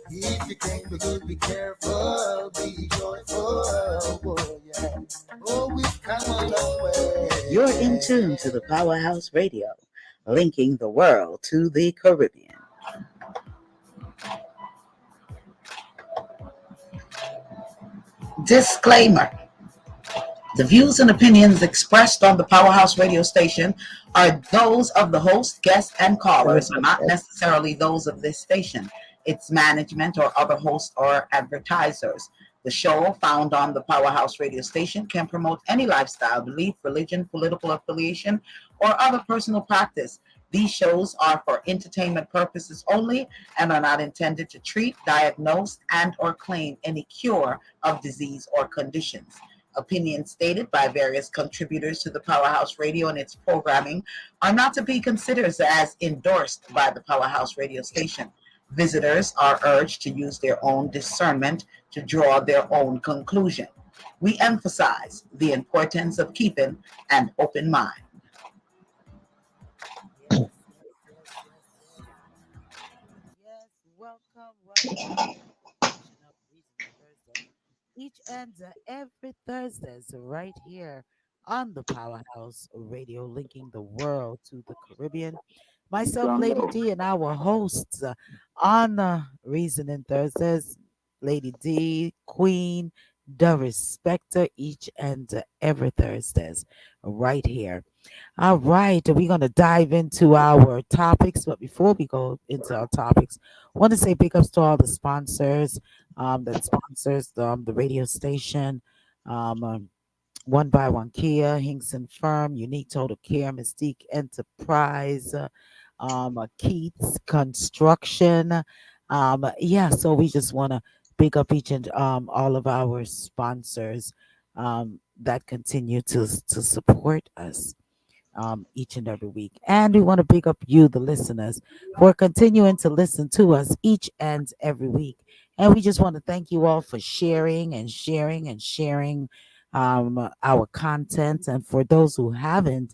If you can be good, be careful, be joyful. Oh, yeah. Oh, we've come a long way. You're in tune to the Powerhouse Radio, linking the world to the Caribbean. Disclaimer. The views and opinions expressed on the Powerhouse radio station are those of the host, guests, and callers, and not necessarily those of this station, its management, or other hosts or advertisers. The show, found on the Powerhouse radio station, can promote any lifestyle, belief, religion, political affiliation, or other personal practice. These shows are for entertainment purposes only and are not intended to treat, diagnose, and or claim any cure of disease or conditions. Opinions stated by various contributors to the Powerhouse Radio and its programming are not to be considered as endorsed by the Powerhouse Radio station. Visitors are urged to use their own discernment to draw their own conclusion. We emphasize the importance of keeping an open mind. Yes, welcome. Each and every Thursdays right here on the Powerhouse Radio, linking the world to the Caribbean. Myself, Lady D, and our hosts on Reasoning Thursdays, Lady D, Queen, Darespecta, each and every Thursdays right here. All right, we're going to dive into our topics. But before we go into our topics, I want to say big ups to all the sponsors that sponsors the radio station. One by One Kia, Hinkson Firm, Unique Total Care, Mystique Enterprise, Keats Construction. Yeah, so we just want to big up each and all of our sponsors that continue to support us each and every week. And we want to big up you, the listeners, for continuing to listen to us each and every week. And we just want to thank you all for sharing and sharing and sharing our content. And for those who haven't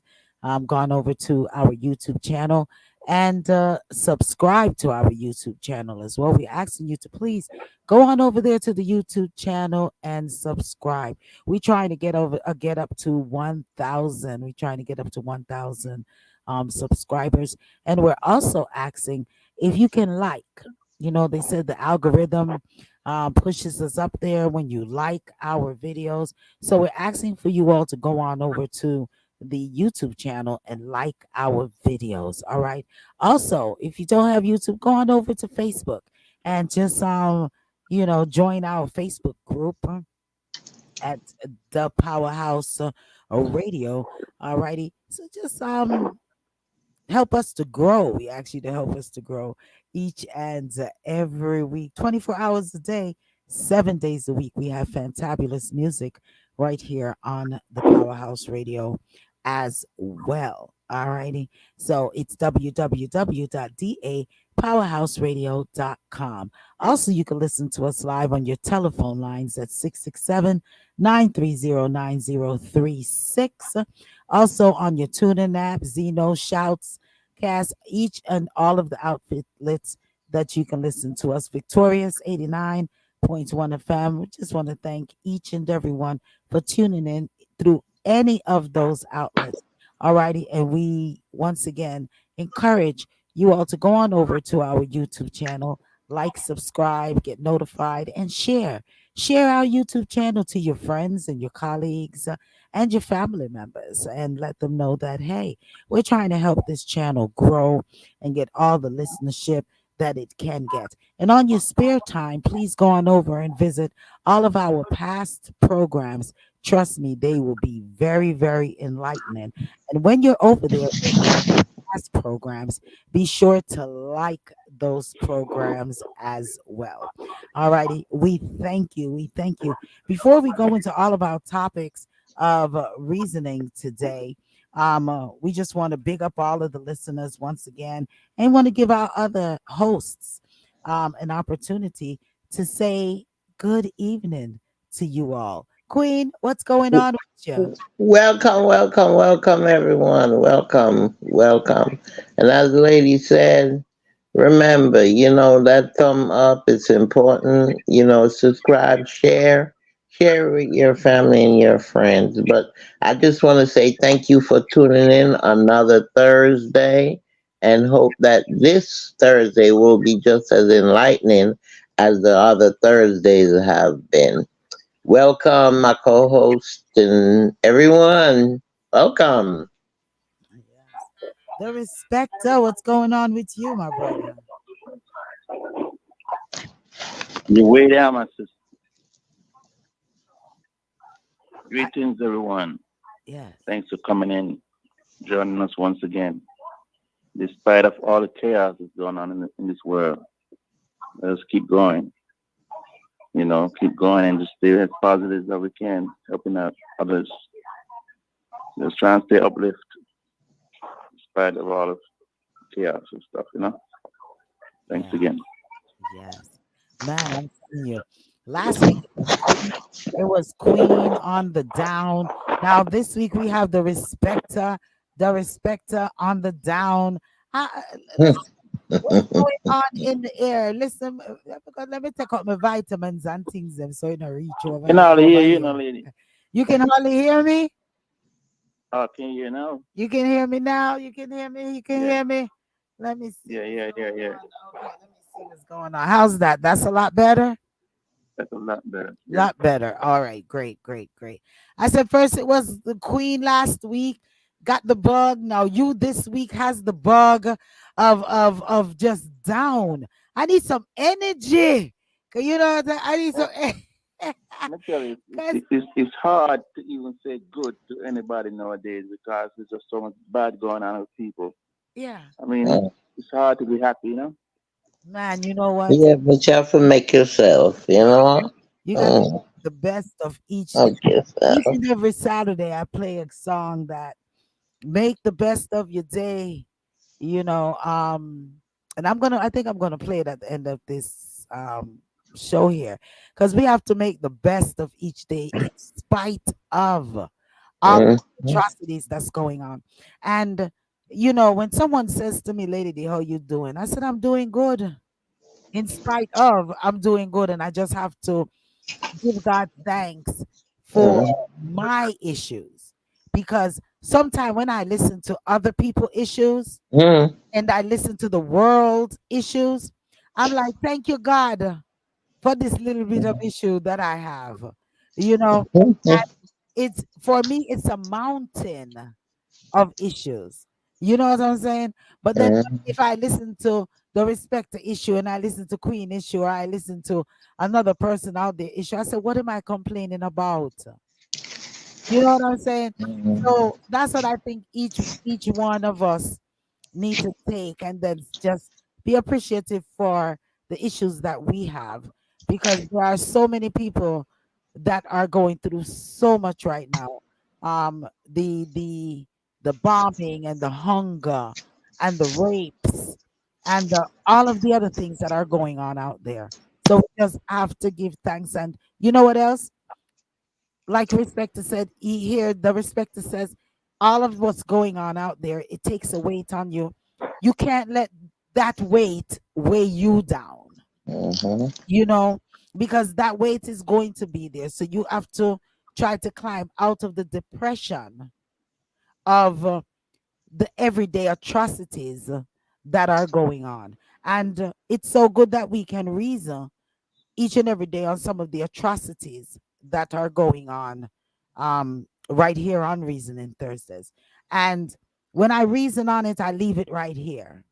gone over to our YouTube channel and subscribe to our YouTube channel as well, we're asking you to please go on over there to the YouTube channel and subscribe. We're trying to get up to 1,000. We're trying to get up to 1,000 subscribers, and we're also asking if you can like. You know, they said the algorithm pushes us up there when you like our videos. So we're asking for you all to go on over to the YouTube channel and like our videos. All right. Also, if you don't have YouTube, go on over to Facebook and just join our Facebook group at the Powerhouse Radio. All righty. So just help us to grow. We ask you to help us to grow each and every week, 24 hours a day, 7 days a week. We have fantabulous music right here on the Powerhouse Radio as well. All righty. So it's www.dapowerhouseradio.com. Also, you can listen to us live on your telephone lines at 667-930-9036. Also on your TuneIn app, Zeno, Shouts, Cast, each and all of the outlets that you can listen to us. Victorious 89.1 FM. We just want to thank each and every one for tuning in through any of those outlets. All righty. And we once again encourage you all to go on over to our YouTube channel, like, subscribe, get notified, and share. Share our YouTube channel to your friends and your colleagues and your family members, and let them know that, hey, we're trying to help this channel grow and get all the listenership that it can get. And on your spare time, please go on over and visit all of our past programs. Trust me, they will be very, very enlightening. And when you're over there, past programs, be sure to like those programs as well. All righty. We thank you. We thank you. Before we go into all of our topics of reasoning today, we just want to big up all of the listeners once again and want to give our other hosts an opportunity to say good evening to you all. Queen, what's going on with you? Welcome, everyone. Welcome. And as the lady said, Remember, that thumb up is important. Subscribe, share with your family and your friends. But I just want to say thank you for tuning in another Thursday and hope that this Thursday will be just as enlightening as the other Thursdays have been. Welcome, my co host, and everyone. Welcome. Yes. The Respecter, what's going on with you, my brother? You're way down, my sister. Greetings, everyone. Yes. Thanks for coming in, joining us once again. Despite of all the chaos that's going on in this world, let us keep going. Keep going and just stay as positive as we can, helping out others. Just trying to stay uplift despite of all of chaos and stuff. Thanks Yeah. again. Yes. Man, I'm telling you. Last week it was Queen on the down. Now this week we have the Respecter on the down. Listen, what's going on in the air? Listen, let me take out my vitamins and things them so you don't reach over Can here hardly hear over you, here. lady. You can hardly hear me. Oh, can you hear now? You can hear me now. You can hear me. You can Yeah, hear me. Let me see yeah, what's yeah, going yeah, yeah. on. Okay, let me see what's going on. How's that? That's a lot better. That's a lot better. Yeah. Lot better. All right. Great, great, great. I said first it was the Queen last week. Got the bug. Now you this week has the bug of just down. I need some energy. 'Cause you know I need some Let me tell you, because it's hard to even say good to anybody nowadays because there's just so much bad going on with people. yeah, I mean, Mm. it's hard to be happy. man, you know what? Yeah, but you have to make yourself, you Yeah, know? you got to Mm. the best of each day. Of Each yourself. and every Saturday I play a song that make the best of your day, you know. And I think I'm gonna play it at the end of this show here because we have to make the best of each day in spite of all the Mm. atrocities that's going on. And you know, when someone says to me, Lady D, how you doing? I said, I'm doing good. In spite of, I'm doing good, and I just have to give God thanks for Mm. my issues. Because sometimes when I listen to other people issues Mm. and I listen to the world issues, I'm like, thank you, God, for this little bit of issue that I have. You know, Mm. it's for me, it's a mountain of issues. You know what I'm saying? But then Mm. if I listen to the Respecter issue and I listen to Queen issue or I listen to another person out there issue, I said, what am I complaining about? You know what I'm saying? Mm. So that's what I think each one of us need to take and then just be appreciative for the issues that we have because there are so many people that are going through so much right now. The bombing and the hunger and the rapes and all of the other things that are going on out there. So we just have to give thanks. And you know what else? Like Respecter said, he here the Respecter says, all of what's going on out there, it takes a weight on you. You can't let that weight weigh you down, Mhm. you know, because that weight is going to be there. So you have to try to climb out of the depression of the everyday atrocities that are going on. And it's so good that we can reason each and every day on some of the atrocities that are going on right here on Reasoning Thursdays. And when I reason on it, I leave it right here.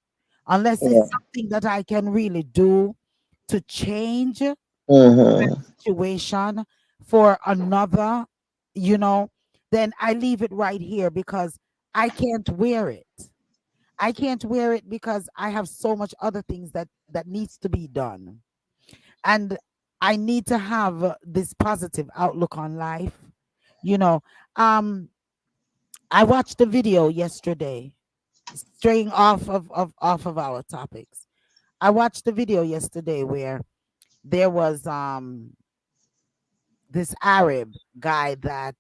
Unless Yeah. it's something that I can really do to change that Mhm. situation for another, you know, then I leave it right here because I can't wear it. I can't wear it because I have so much other things that needs to be done, and I need to have this positive outlook on life. You know, um, I watched a video yesterday, straying off of our topics. I watched a video yesterday where there was this Arab guy that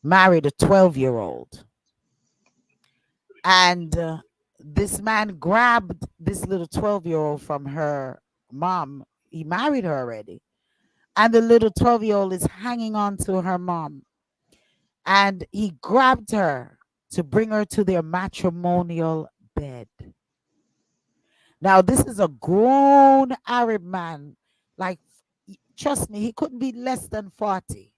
married a 12-year-old, and this man grabbed this little 12-year-old from her mom. He married her already. And the little 12-year-old is hanging on to her mom. And he grabbed her to bring her to their matrimonial bed. Now, this is a grown Arab man. Like, trust me, he couldn't be less than 40.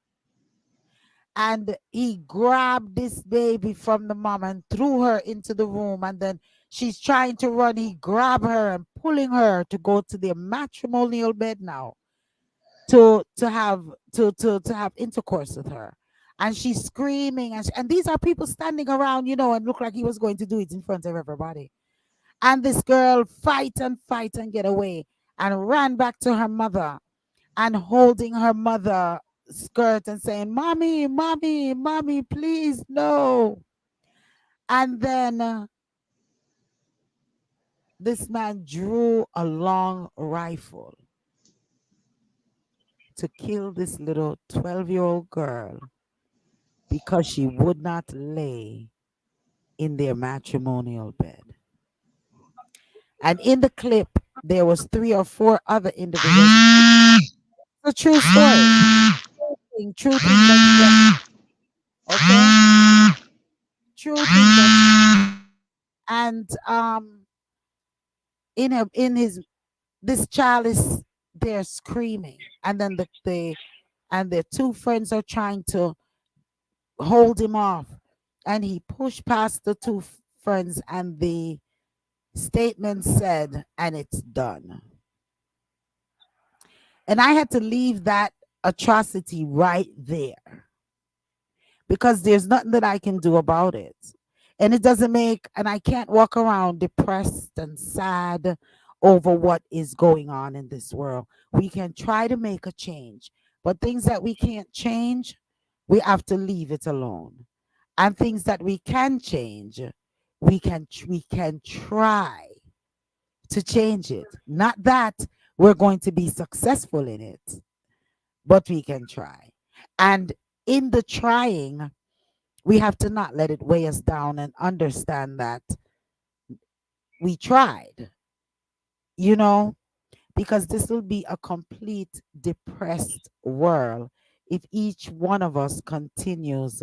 And he grabbed this baby from the mom and threw her into the room. And then she's trying to run. He grabbed her and pulling her to go to their matrimonial bed now to have intercourse with her. And she's screaming, and these are people standing around, and look like he was going to do it in front of everybody. And this girl fight and get away and ran back to her mother and holding her mother skirt and saying, "Mommy, mommy, mommy, please, no." And then this man drew a long rifle to kill this little 12-year-old girl because she would not lay in their matrimonial bed. And in the clip, there was 3 or 4 other individuals. It's a true story. True thing that, okay, true thing that, and in his this child is there screaming, and then and their 2 friends are trying to hold him off, and he pushed past the 2 friends, and the statement said, "And it's done." And I had to leave that atrocity right there because there's nothing that I can do about it. And it doesn't make, and I can't walk around depressed and sad over what is going on in this world. We can try to make a change, but things that we can't change, we have to leave it alone. And things that we can change, we can try to change it. Not that we're going to be successful in it, but we can try. And in the trying, we have to not let it weigh us down and understand that we tried, you know, because this will be a complete depressed world if each one of us continues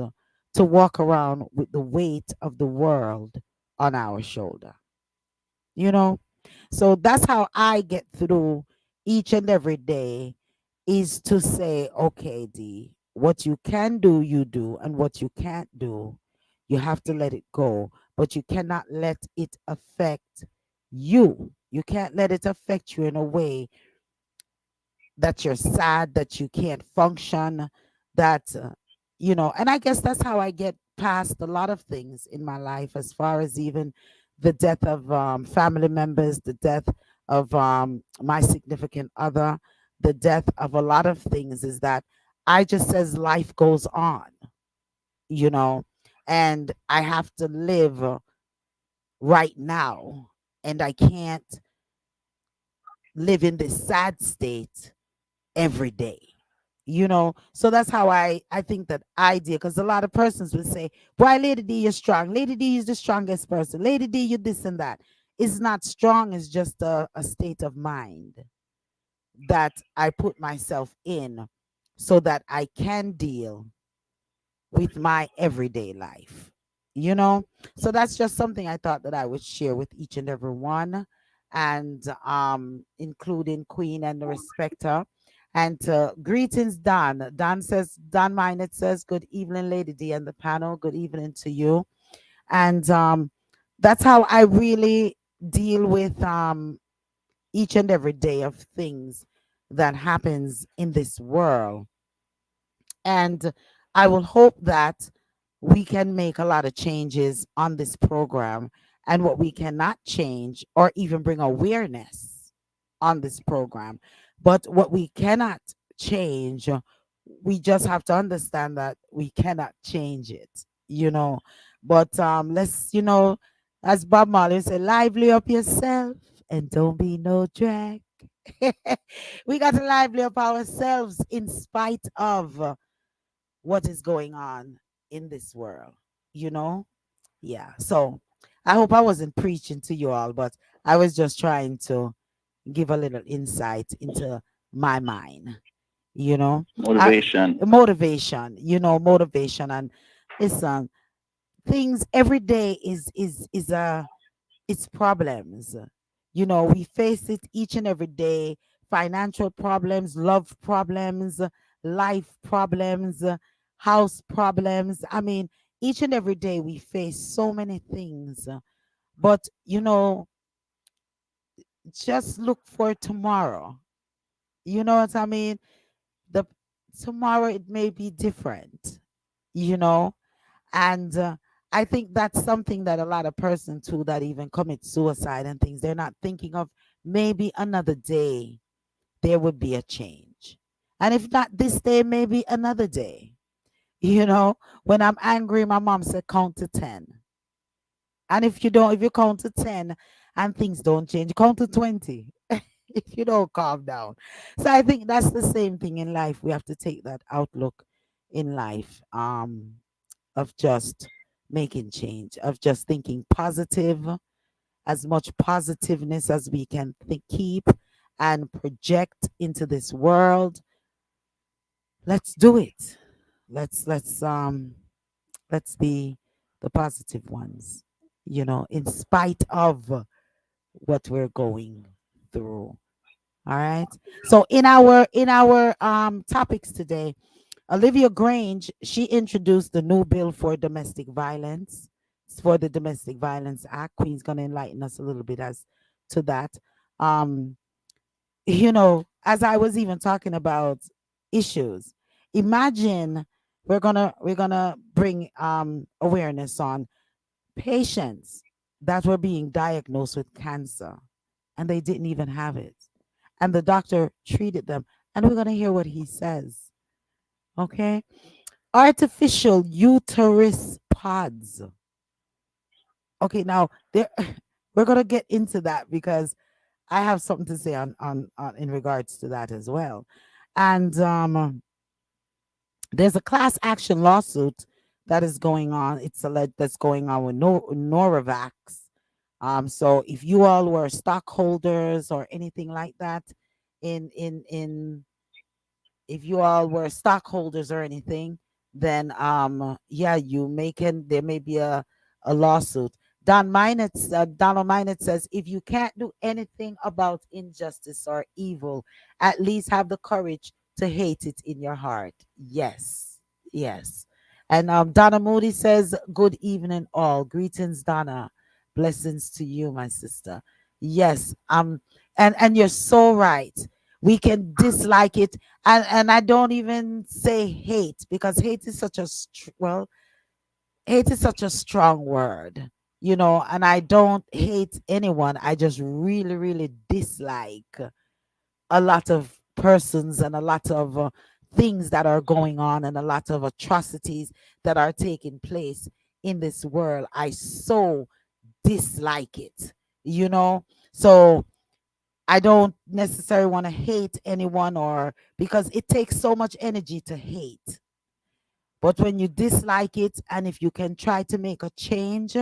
to walk around with the weight of the world on our shoulder, you know. So that's how I get through each and every day, is to say, okay, D, what you can do, you do, and what you can't do, you have to let it go. But you cannot let it affect you. You can't let it affect you in a way that you're sad, that you can't function, that, and I guess that's how I get past a lot of things in my life, as far as even the death of family members, the death of my significant other, the death of a lot of things, is that I just says life goes on, you know, and I have to live right now, and I can't live in this sad state every day, so that's how I think that I did, because a lot of persons would say, why, Lady D, you're strong, Lady D is the strongest person, Lady D, you this and that. It's not strong, it's just a state of mind that I put myself in so that I can deal with my everyday life, you know? So that's just something I thought that I would share with each and every one, and including Queen and the Respecter. And greetings, Don. Don says, Don Minot says, good evening, Lady D and the panel. Good evening to you. And that's how I really deal with each and every day of things that happens in this world. And I will hope that we can make a lot of changes on this program. And what we cannot change or even bring awareness on this program, but what we cannot change, we just have to understand that we cannot change it. But let's, as Bob Marley said, lively up yourself and don't be no drag. We got to lively up ourselves in spite of what is going on in this world, you know? Yeah. So I hope I wasn't preaching to you all, but I was just trying to give a little insight into my mind, you know. I, Motivation. motivation, motivation. And listen, things every day is a it's problems. We face it each and every day. Financial problems, love problems, life problems, house problems. I mean, each and every day we face so many things. But just look for tomorrow. You know what I mean? The tomorrow it may be different, you know and I think that's something that a lot of persons too that even commit suicide and things, they're not thinking of maybe another day there would be a change, and if not this day, maybe another day. When I'm angry, my mom said count to 10, and if you count to 10 and things don't change, count to 20. If you don't calm down. So I think that's the same thing in life. We have to take that outlook in life, of just making change, of just thinking positive, as much positiveness as we can keep and project into this world. Let's do it. Let's be the positive ones, in spite of what we're going through. All right. So in our topics today, Olivia Grange, she introduced the new bill for domestic violence. It's for the Domestic Violence Act. Queen's gonna enlighten us a little bit as to that. Um, as I was even talking about issues, imagine we're gonna bring awareness on patients that were being diagnosed with cancer and they didn't even have it. And the doctor treated them. And we're gonna hear what he says. Okay. Artificial uterus pods. Okay, now there we're gonna get into that because I have something to say on in regards to that as well. And there's a class action lawsuit that is going on. It's alleged that's going on with Noravax. So if you all were stockholders or anything like that, in if you all were stockholders or anything, then yeah, there may be a lawsuit. Donald Minot says, if you can't do anything about injustice or evil, at least have the courage to hate it in your heart. Yes, yes. And Donna Moody says, good evening all. Greetings, Donna. Blessings to you, my sister. Yes, and you're so right. We can dislike it, and I don't even say hate, because hate is such a hate is such a strong word, and I don't hate anyone. I just really, really dislike a lot of persons and a lot of things that are going on and a lot of atrocities that are taking place in this world. I so dislike it, you know. So I don't necessarily want to hate anyone, or because it takes so much energy to hate. But when you dislike it, and if you can try to make a change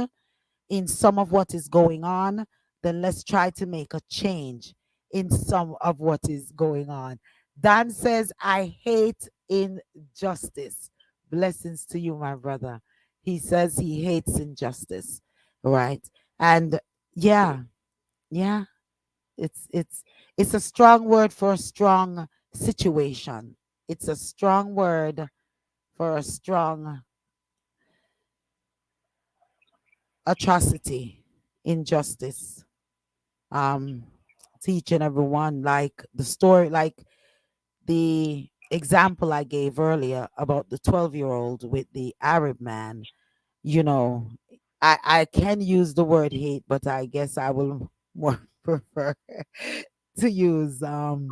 in some of what is going on, then let's try to make a change in some of what is going on. Dan says, I hate injustice. Blessings to you, my brother. He says he hates injustice, right? And yeah, yeah, it's a strong word for a strong situation. It's a strong word for a strong atrocity, injustice. Um, Teaching everyone, like the story, like the example I gave earlier about the 12-year-old with the Arab man. You know, I can use the word hate, but I guess I will more prefer to use the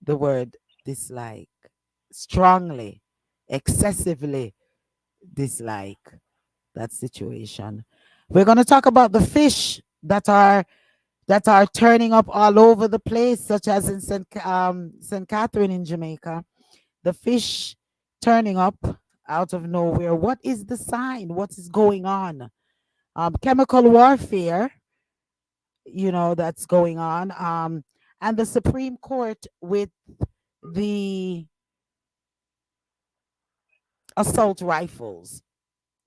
word dislike, strongly, excessively dislike that situation. We're going to talk about the fish that are turning up all over the place, such as in St. Catherine in Jamaica. The fish turning up out of nowhere. What is the sign? What is going on? chemical warfare, that's going on, and the Supreme Court with the assault rifles.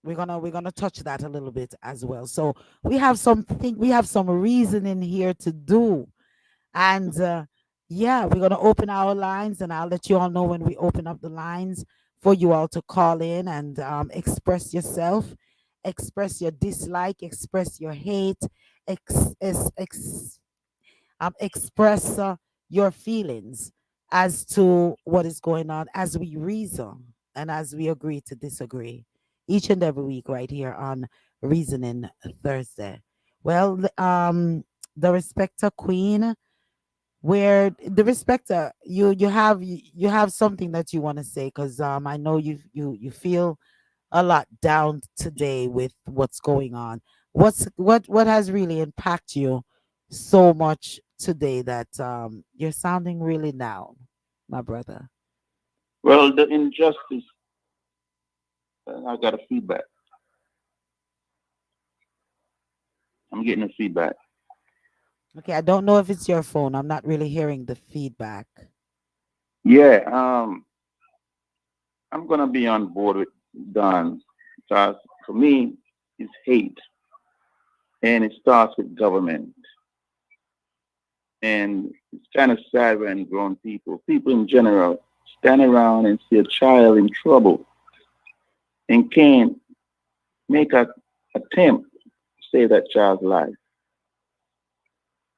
We're gonna touch that a little bit as well. So we have some reasoning here to do. And yeah, we're going to open our lines, and I'll let you all know when we open up the lines for you all to call in and express yourself, express your dislike, express your hate, ex- ex- ex- express your feelings as to what is going on as we reason and as we agree to disagree each and every week right here on Reasoning Thursday. Well, the Respecter Queen, where the Respecter, you have something that you want to say, because I know you feel a lot down today with what's going on. What has really impacted you so much today that you're sounding really down, my brother? Well, the injustice, I got a feedback. I'm getting a feedback. Okay, I don't know if it's your phone. I'm not really hearing the feedback. Yeah, I'm gonna be on board with Don. Because for me, it's hate, and it starts with government. And it's kind of sad when grown people in general, stand around and see a child in trouble and can't make a attempt to save that child's life,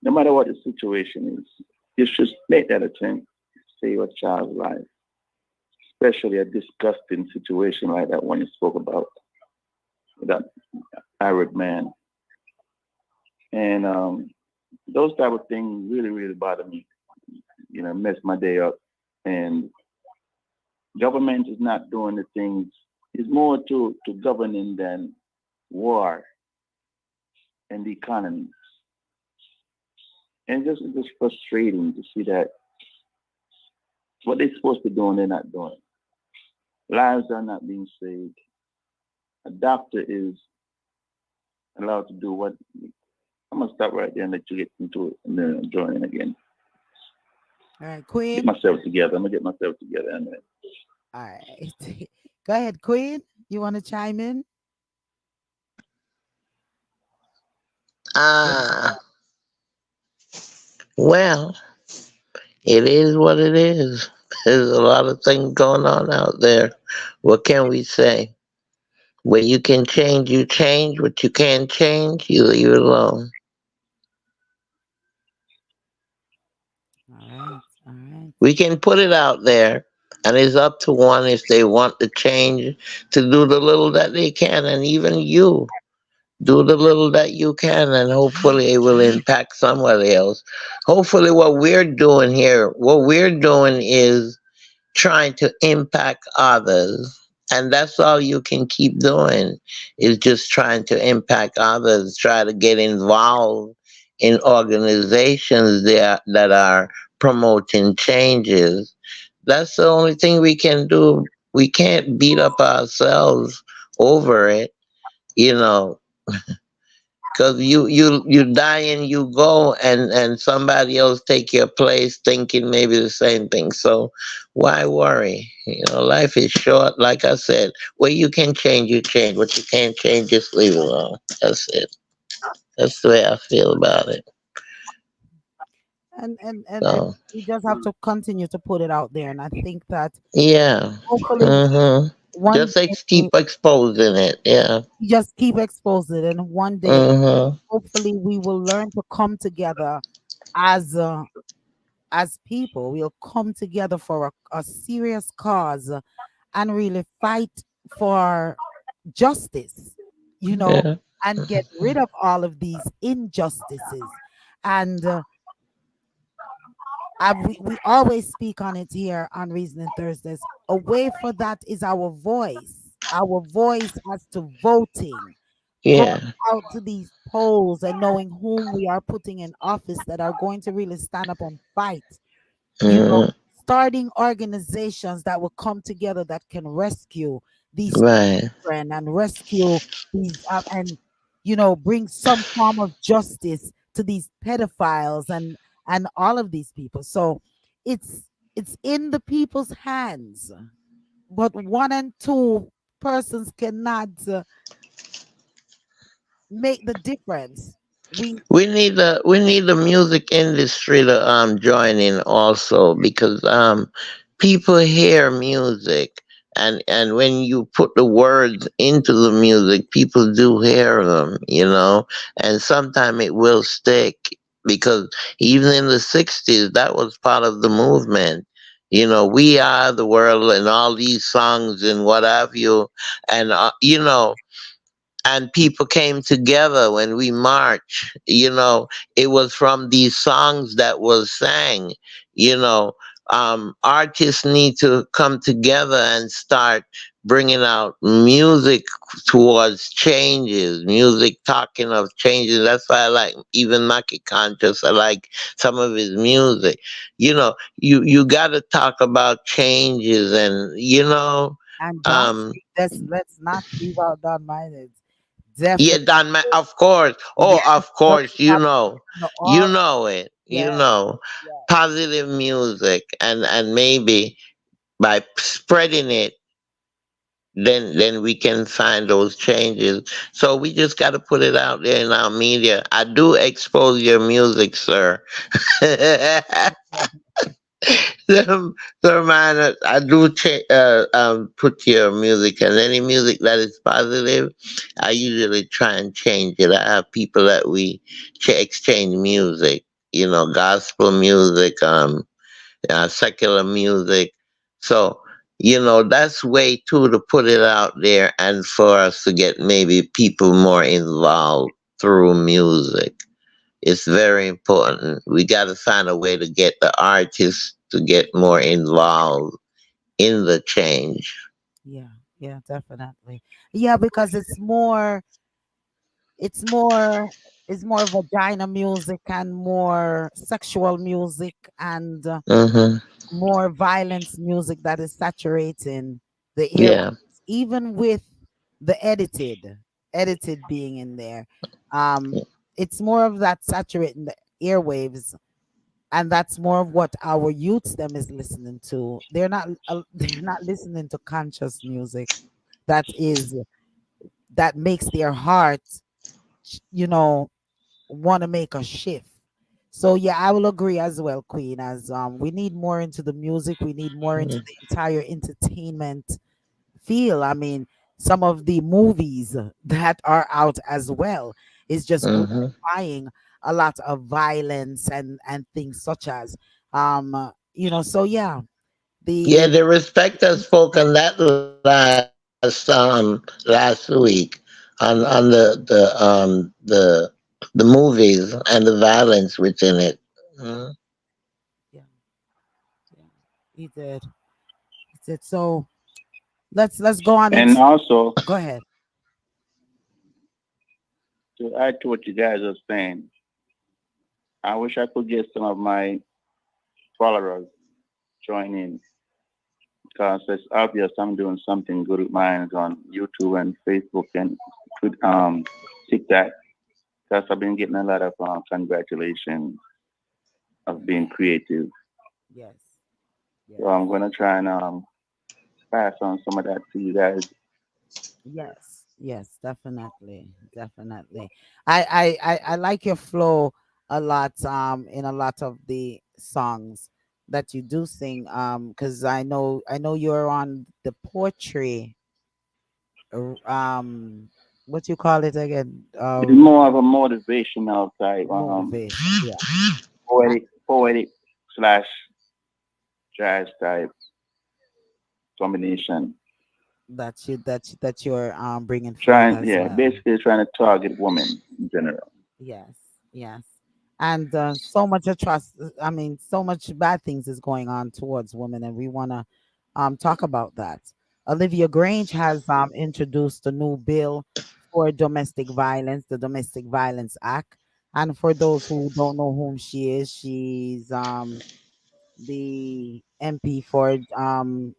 no matter what the situation is. You should make that attempt to save a child's life, especially a disgusting situation like that one you spoke about with that Arab man. And those type of things really, really bother me. Mess my day up. And government is not doing the things. It's more to governing than war and the economy. And it's just frustrating to see that what they're supposed to do and they're not doing. Lives are not being saved. A doctor is allowed to do what. I'm gonna stop right there and let you get into it, and then join in again. All right, Get Queen. myself together. I'm gonna get myself together in a minute. All right. Go ahead, Queen. You want to chime in? Ah, well, it is what it is. There's a lot of things going on out there. What can we say? What you can change, you change. What you can't change, you leave it alone. All right. All right. We can put it out there, and it's up to one if they want to change to do the little that they can, and even you do the little that you can, and hopefully it will impact somebody else. Hopefully, what we're doing is trying to impact others. And that's all you can keep doing is just trying to impact others, try to get involved in organizations that are promoting changes. That's the only thing we can do. We can't beat up ourselves over it, you know, because you die and you go, and somebody else take your place thinking maybe the same thing. So why worry? Life is short. Like I said, what you can change, you change. What you can't change, just leave it alone. That's it. That's the way I feel about it. And So we just have to continue to put it out there. And I think that yeah. hopefully Mhm. one Just day keep exposing it. Yeah. we just keep exposing it, and one day Mhm. hopefully we will learn to come together as people. We'll come together for a serious cause, and really fight for justice, you know, Yeah. and get rid of all of these injustices. And we always speak on it here on Reasoning Thursdays. A way for that is our voice. Our voice as to voting, going Yeah. out to these polls and knowing whom we are putting in office that are going to really stand up and fight. You know, Mhm. starting organizations that will come together that can rescue these Right. children and rescue these and bring some form of justice to these pedophiles and all of these people. So it's it's in the people's hands, but one and two persons cannot make the difference. We We need the music industry to join in also, because people hear music, and when you put the words into the music, people do hear them, and sometimes it will stick, because even in the 60s that was part of the movement. We are the world and all these songs and what have you, and people came together when we march. It was from these songs that was sang. you know Artists need to come together and start bringing out music towards changes, music talking of changes. That's why I like even Maki Conscious. I like some of his music. You got to talk about changes, and and John um Smith, let's not leave out Don Miners. yeah, Definitely. Don, of course. Oh, Yes. of So course. we have You all. know it. Yes. Yes. Positive music, and maybe by spreading it, then we can find those changes. So we just got to put it out there in our media. I do expose your music, sir. So, man, I do put your music, and any music that is positive, I usually try and change it. I have people that we exchange music, gospel music, secular music. So, that's way too to put it out there, and for us to get maybe people more involved through music. It's very important. We got to find a way to get the artists to get more involved in the change. Yeah. Yeah, definitely. Yeah, because it's more it's more vagina music and more sexual music and Hmm. more violence music that is saturating the Yeah. airwaves, even with the edited being in there. Um, it's more of that saturating the airwaves, and that's more of what our youths them is listening to. They're not they're not listening to conscious music that is that makes their heart, you know, want to make a shift. So yeah, I will agree as well, Queen. As we need more into the music, we need more into the entire entertainment feel. I mean, some of the movies that are out as well is just Hmm. glorifying a lot of violence and things such as so yeah, Yeah, the the Respecter spoke on that last week, on the movies and the violence within it. Mhm. yeah, yeah, he did. He did. So let's go on And into also, go ahead. to add to what you guys are saying, I wish I could get some of my followers join in, because it's obvious I'm doing something good with mine on YouTube and Facebook and TikTok, because I've been getting a lot of congratulations of being creative. Yes, So yes. I'm gonna try and pass on some of that to you guys. Yes, yes, definitely, definitely. I like your flow a lot. In a lot of the songs that you do sing. Because I know you're on the poetry. What you call it again? It's more of a motivational type, Motivation. Yeah, poetic slash jazz type combination. that you're bringing forth Trying, as yeah, well. basically trying to target women in general. Yes, yes. And so much atrocious, I mean, so much bad things is going on towards women, and we want to talk about that. Olivia Grange has introduced a new bill for domestic violence, the Domestic Violence Act. And for those who don't know whom she is, she's the MP for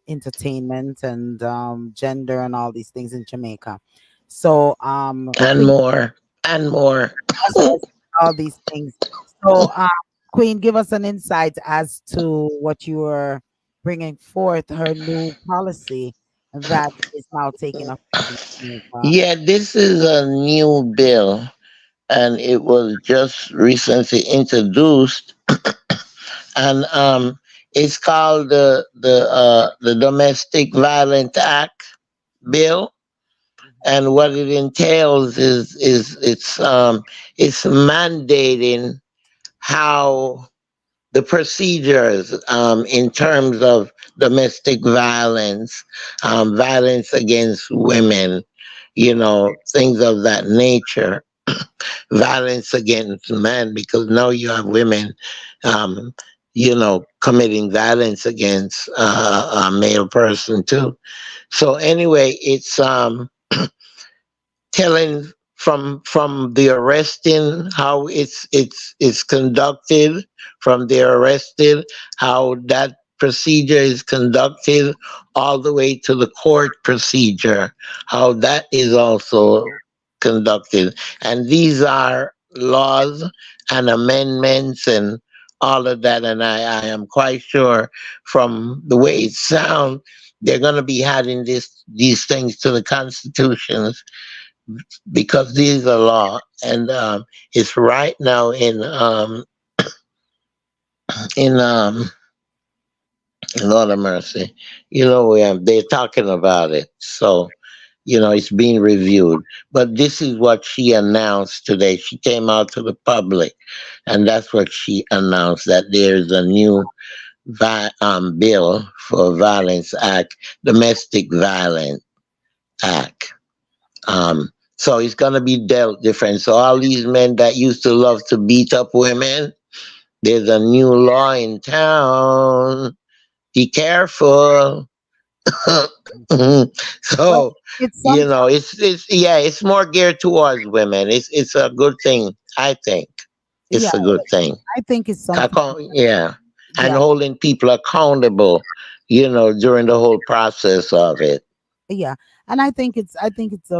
entertainment and gender and all these things in Jamaica. So And Queen, more. and more. as well as all these things. So, Queen, give us an insight as to what you are bringing forth, her new policy that is now taking effect in Jamaica. Yeah, this is a new bill, and it was just recently introduced, and it's called the Domestic Violence Act bill. Mhm. And what it entails is it's mandating how the procedures in terms of domestic violence, violence against women, things of that nature, violence against men, because now you have women, um, committing violence against a male person too. So anyway, it's telling from the arresting how it's conducted, from the arrested how that procedure is conducted, all the way to the court procedure, how that is also conducted. And these are laws and amendments and all of that, and I am quite sure from the way it sounds they're going to be adding these things to the constitutions, because these are law, and it's right now in Lord of mercy, they're talking about it, so it's being reviewed. But this is what she announced today. She came out to the public, and that's what she announced, that there's a new bill for Violence Act, Domestic Violence Act. So it's gonna be dealt different. So all these men that used to love to beat up women, there's a new law in town. Be careful. Well, So it's something. it's yeah, it's more geared towards women. It's a good thing. I think Yeah, it's a good thing. I think it's something. Yeah, and Yeah, holding people accountable. During the whole process of it. yeah, and I think it's a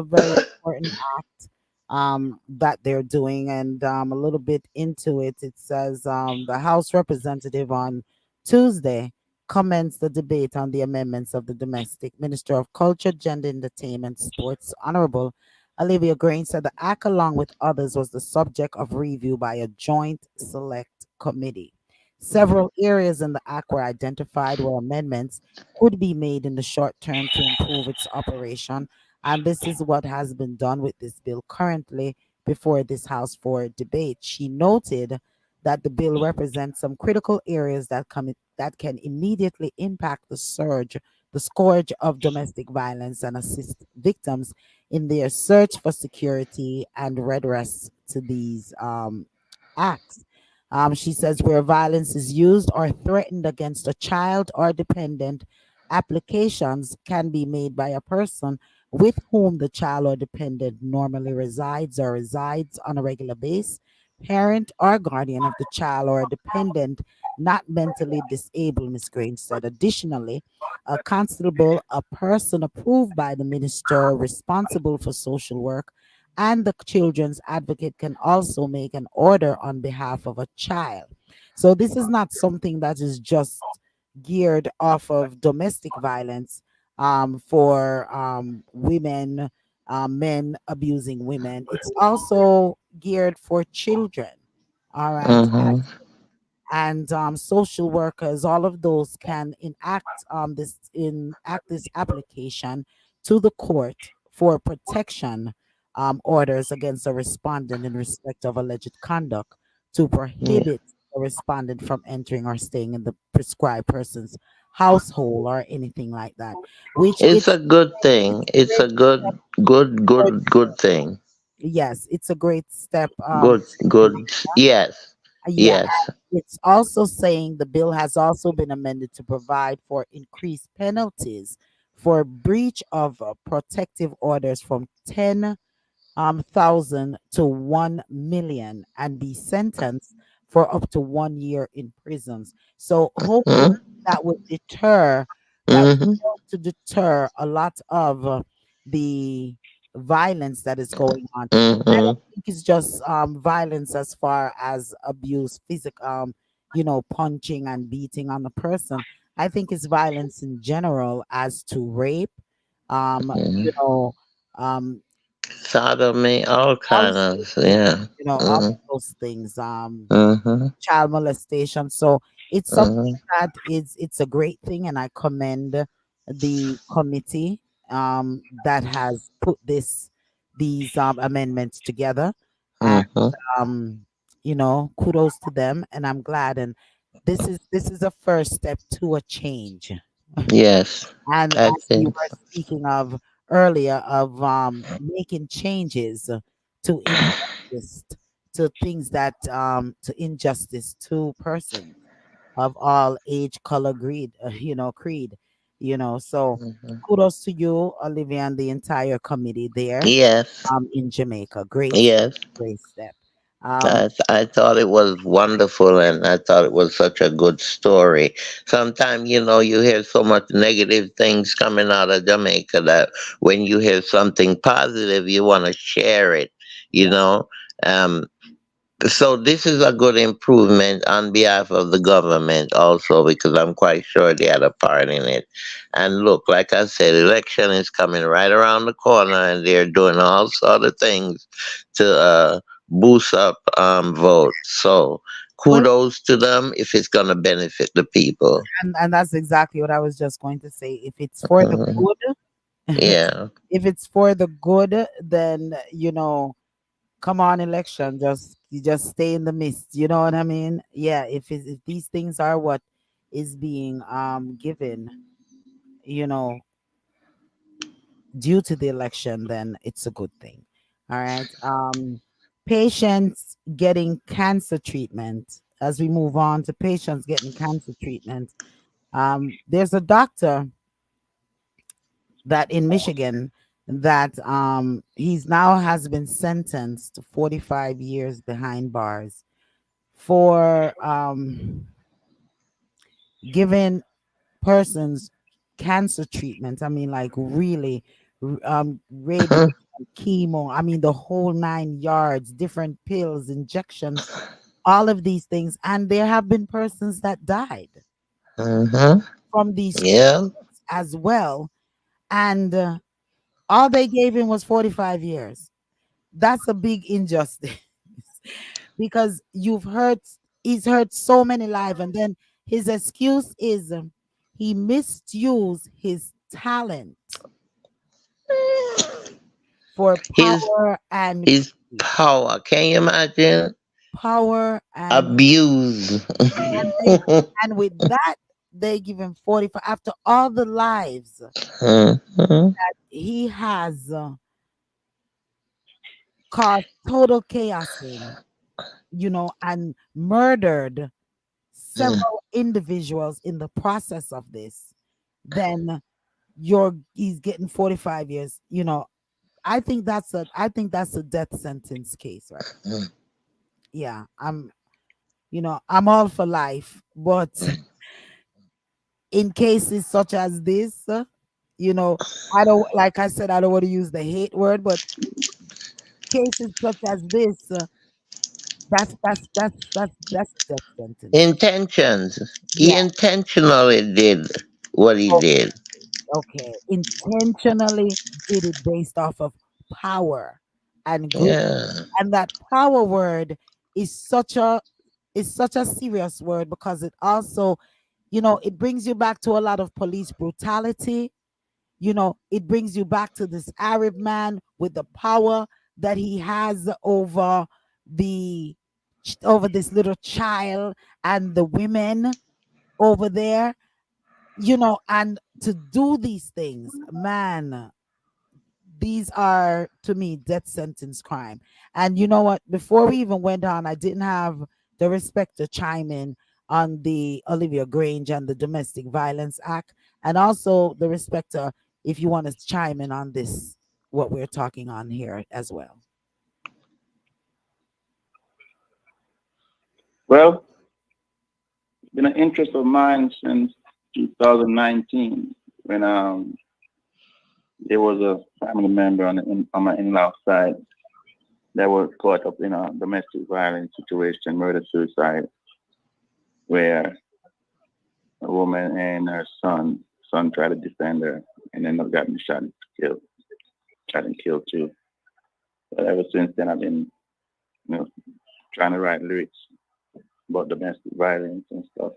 very important act that they're doing, and a little bit into it, it says the House representative on Tuesday commenced the debate on the amendments of the Domestic Minister of Culture, Gender, Entertainment, Sports. Honorable Olivia Green said the act, along with others, was the subject of review by a joint select committee. Several areas in the act were identified where amendments could be made in the short term to improve its operation. And this is what has been done with this bill currently before this House for debate. She noted that the bill represents some critical areas that can immediately impact the scourge of domestic violence, and assist victims in their search for security and redress to these acts. She says where violence is used or threatened against a child or dependent, applications can be made by a person with whom the child or dependent normally resides or resides on a regular basis, parent or guardian of the child or dependent not mentally disabled, Ms. Grange said. Additionally, a constable, a person approved by the minister responsible for social work, and the children's advocate can also make an order on behalf of a child. So this is not something that is just geared off of domestic violence for women, men abusing women. It's also geared for children. All right. Hmm. And social workers, all of those can enact this application to the court for protection orders against a respondent in respect of alleged conduct to Yeah. prohibit a respondent from entering or staying in the prescribed person's household or anything like that. Which It's a it's good it's thing. a It's great a good, good, step. good, good thing. Yes, it's a great step Good, good. Yes, yeah, yes. it's also saying the bill has also been amended to provide for increased penalties for breach of protective orders from 10,000 to 1 million, and be sentenced for up to 1 year in prisons. So hopefully Mm-hmm. that would deter, that would Mm-hmm. help to deter a lot of the violence that is going on. I don't Mhm. think it's just violence as far as abuse, physical, punching and beating on the person. I think it's violence in general as to rape, Mhm. you know, um, Sodomy, all all kind of, sorts of things, yeah. all of Mhm. those things. Mhm. Child molestation. So it's something Mhm. that it's a great thing, and I commend the committee that has put these amendments together, and Mhm. um, kudos to them, and I'm glad. And this is a first step to a change. Yes, And I as you think were so. speaking of earlier, of making changes to injustice, to things that to injustice to persons of all age, color, creed. So Mhm. kudos to you, Olivia, and the entire committee there Yes, in Jamaica. Great step, yes. great step. Um, I thought it was wonderful, and I thought it was such a good story. Sometimes, you hear so much negative things coming out of Jamaica that when you hear something positive, you want to share it, you yeah. know. Um, so this is a good improvement on behalf of the government also, because I'm quite sure they had a part in it. And look, like I said, election is coming right around the corner, and they're doing all sort of things to boost up votes. So Well, kudos to them if it's going to benefit the people. and that's exactly what I was just going to say. If it's for the Mhm. good, Yeah. if it's for the good, then come on, election, just you just stay in the mist. You know what I mean? Yeah. If these things are what is being given, you know, due to the election, then it's a good thing. All right. Patients getting cancer treatment. As we move on to patients getting cancer treatment, there's a doctor that in Michigan that he's now has been sentenced to 45 years behind bars for giving persons cancer treatment. I mean, like really, radiation, chemo. I mean, the whole 9 yards, different pills, injections, all of these things. And there have been persons that died Hmm. from these Yeah. treatments as well. And all they gave him was 45 years. That's a big injustice because he's hurt so many lives. And then his excuse is he misused his talent for His power and his greed. power. Can you imagine? Power and Abuse. and they and with that they give him 45 after all the lives Mhm. he has caused total chaos in, and murdered several individuals in the process of this. Then he's getting 45 years. I think that's a death sentence case, right? Yeah, I'm all for life, but in cases such as this, you know, I don't, like I said, I don't want to use the hate word, but cases such as this, that's a death sentence. Intentions. Yeah. He intentionally did what he did. Okay, intentionally did it based off of power and greed. Yeah. And that power word is such a serious word because it also, it brings you back to a lot of police brutality. It brings you back to this Arab man with the power that he has the over this little child and the women over there, and to do these things, man, these are to me death sentence crime. And you know what? Before we even went on, I didn't have the respect to chime in on the Olivia Grange and the Domestic Violence Act, and also the respect to if you want to chime in on this, what we're talking on here as well. Well, it's been an interest of mine since 2019 when there was a family member on my in-law side that was caught up in a domestic violence situation, murder suicide, where a woman and her son tried to defend her, and ended up getting shot and killed, shot and killed too. But ever since then, I've been, you know, trying to write lyrics about domestic violence and stuff.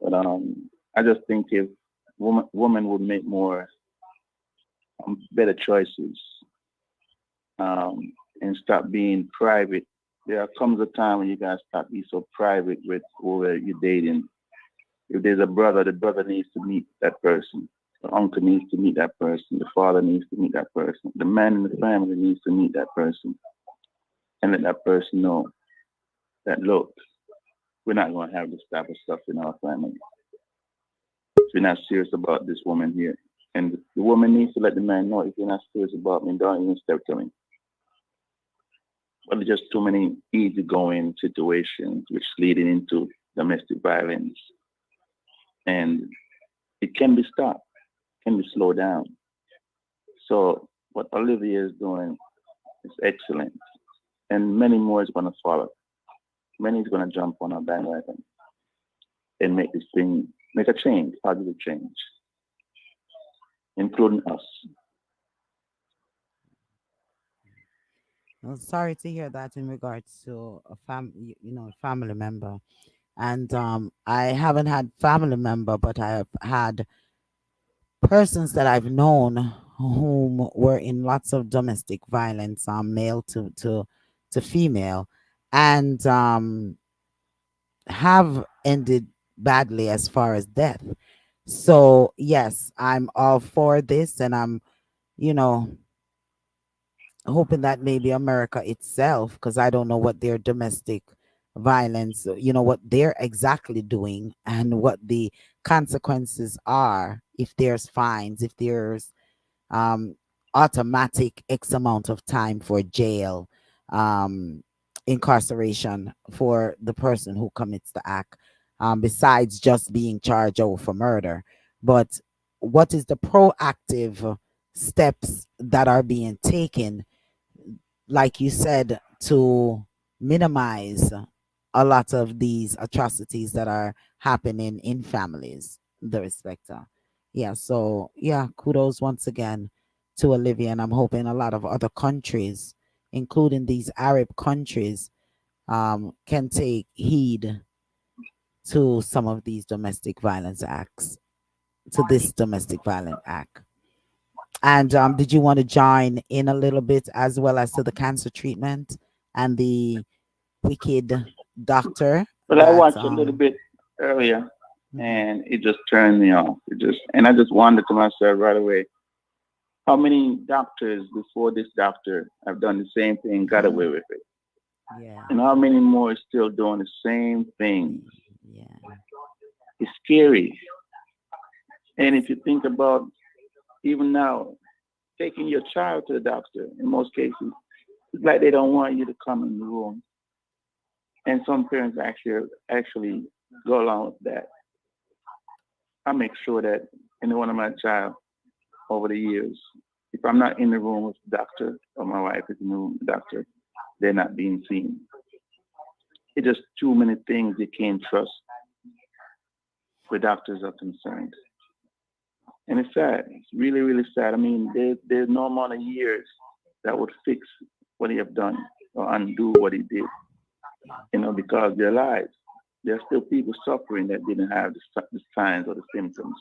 But I just think if women would make more better choices, and stop being private. There comes a time when you guys stop being so private with who you're dating. If there's a brother, the brother needs to meet that person. The uncle needs to meet that person. The father needs to meet that person. The man in the family needs to meet that person and let that person know that, look, we're not going to have this type of stuff in our family. We're not serious about this woman here. And the woman needs to let the man know, if you're not serious about me, don't even step to me. But there's just too many easygoing situations which leading into domestic violence. And it can be stopped, can be slowed down. So what Olivia is doing is excellent. And many more is going to follow. Many is going to jump on our bandwagon and make this thing, make a change, positive change, including us. Well, sorry to hear that in regards to a family member. And I haven't had family member, but I have had persons that I've known whom were in lots of domestic violence, male to female, and have ended badly as far as death. So yes, I'm all for this, and I'm, you know, hoping that maybe America itself, because I don't know what their domestic violence, what they're exactly doing and what the consequences are, if there's fines, if there's um, automatic X amount of time for jail, um, incarceration for the person who commits the act, besides just being charged over for murder. But what is the proactive steps that are being taken, like you said, to minimize a lot of these atrocities that are happening in families, the respecter? Yeah, so yeah, kudos once again to Olivia, and I'm hoping a lot of other countries, including these Arab countries, can take heed to some of these domestic violence acts, to this domestic violent act. And did you want to join in a little bit as well as to the cancer treatment and the wicked doctor But I that watched a little bit earlier mhm. and it just turned me off. And I just wondered to myself right away, how many doctors before this doctor have done the same thing, got away with it? Yeah, And how many more are still doing the same things? yeah, It's scary. And if you think about even now, taking your child to the doctor, in most cases, it's like they don't want you to come in the room. And some parents actually go along with that. I make sure that any one of my child over the years, if I'm not in the room with the doctor or my wife is in the room with the doctor, they're not being seen. It's just too many things you can't trust where doctors are concerned. And it's sad. It's really, really sad. I mean, there's no amount of years that would fix what he have done or undo what he did, because their lives. There are still people suffering that didn't have the signs or the symptoms.